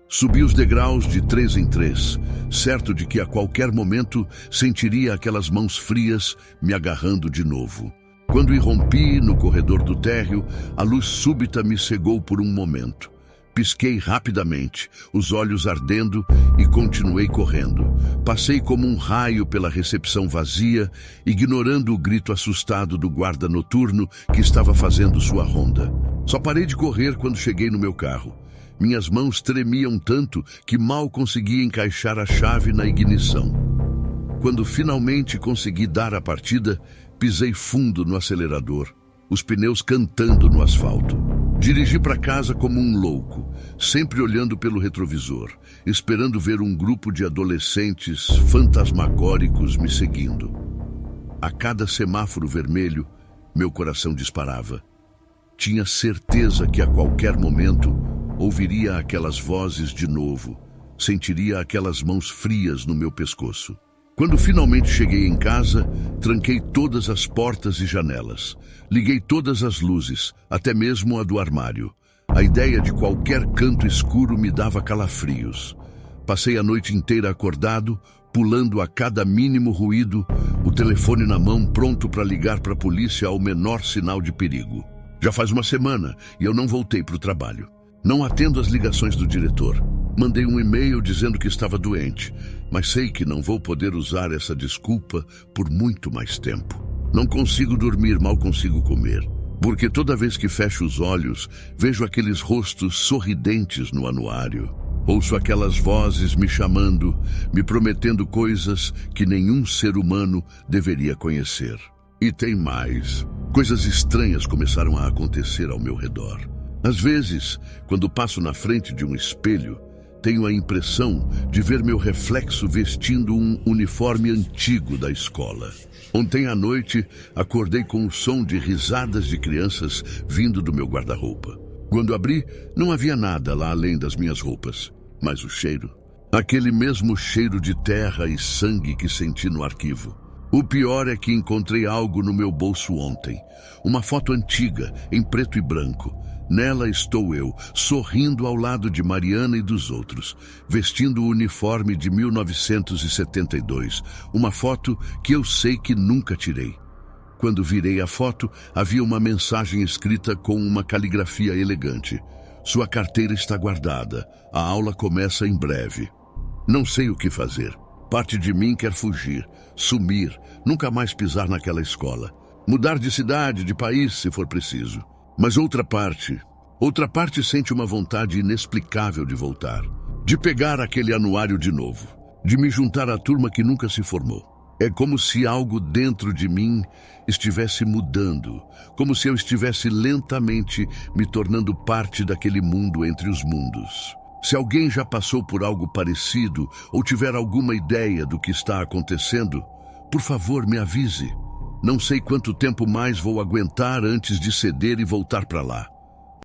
Subi os degraus de 3 em 3, certo de que a qualquer momento sentiria aquelas mãos frias me agarrando de novo. Quando irrompi no corredor do térreo, a luz súbita me cegou por um momento. Pisquei rapidamente, os olhos ardendo, e continuei correndo. Passei como um raio pela recepção vazia, ignorando o grito assustado do guarda noturno que estava fazendo sua ronda. Só parei de correr quando cheguei no meu carro. Minhas mãos tremiam tanto que mal conseguia encaixar a chave na ignição. Quando finalmente consegui dar a partida, pisei fundo no acelerador, os pneus cantando no asfalto. Dirigi para casa como um louco, sempre olhando pelo retrovisor, esperando ver um grupo de adolescentes fantasmagóricos me seguindo. A cada semáforo vermelho, meu coração disparava. Tinha certeza que a qualquer momento ouviria aquelas vozes de novo, sentiria aquelas mãos frias no meu pescoço. Quando finalmente cheguei em casa, tranquei todas as portas e janelas. Liguei todas as luzes, até mesmo a do armário. A ideia de qualquer canto escuro me dava calafrios. Passei a noite inteira acordado, pulando a cada mínimo ruído, o telefone na mão pronto para ligar para a polícia ao menor sinal de perigo. Já faz uma semana e eu não voltei para o trabalho. Não atendo às ligações do diretor. Mandei um e-mail dizendo que estava doente, mas sei que não vou poder usar essa desculpa por muito mais tempo. Não consigo dormir, mal consigo comer, porque toda vez que fecho os olhos, vejo aqueles rostos sorridentes no anuário. Ouço aquelas vozes me chamando, me prometendo coisas que nenhum ser humano deveria conhecer. E tem mais. Coisas estranhas começaram a acontecer ao meu redor. Às vezes, quando passo na frente de um espelho, tenho a impressão de ver meu reflexo vestindo um uniforme antigo da escola. Ontem à noite, acordei com o som de risadas de crianças vindo do meu guarda-roupa. Quando abri, não havia nada lá além das minhas roupas. Mas o cheiro, aquele mesmo cheiro de terra e sangue que senti no arquivo. O pior é que encontrei algo no meu bolso ontem. Uma foto antiga, em preto e branco. Nela estou eu, sorrindo ao lado de Mariana e dos outros, vestindo o uniforme de 1972, uma foto que eu sei que nunca tirei. Quando virei a foto, havia uma mensagem escrita com uma caligrafia elegante. Sua carteira está guardada, a aula começa em breve. Não sei o que fazer. Parte de mim quer fugir, sumir, nunca mais pisar naquela escola. Mudar de cidade, de país, se for preciso. Mas outra parte sente uma vontade inexplicável de voltar, de pegar aquele anuário de novo, de me juntar à turma que nunca se formou. É como se algo dentro de mim estivesse mudando, como se eu estivesse lentamente me tornando parte daquele mundo entre os mundos. Se alguém já passou por algo parecido ou tiver alguma ideia do que está acontecendo, por favor, me avise. Não sei quanto tempo mais vou aguentar antes de ceder e voltar para lá.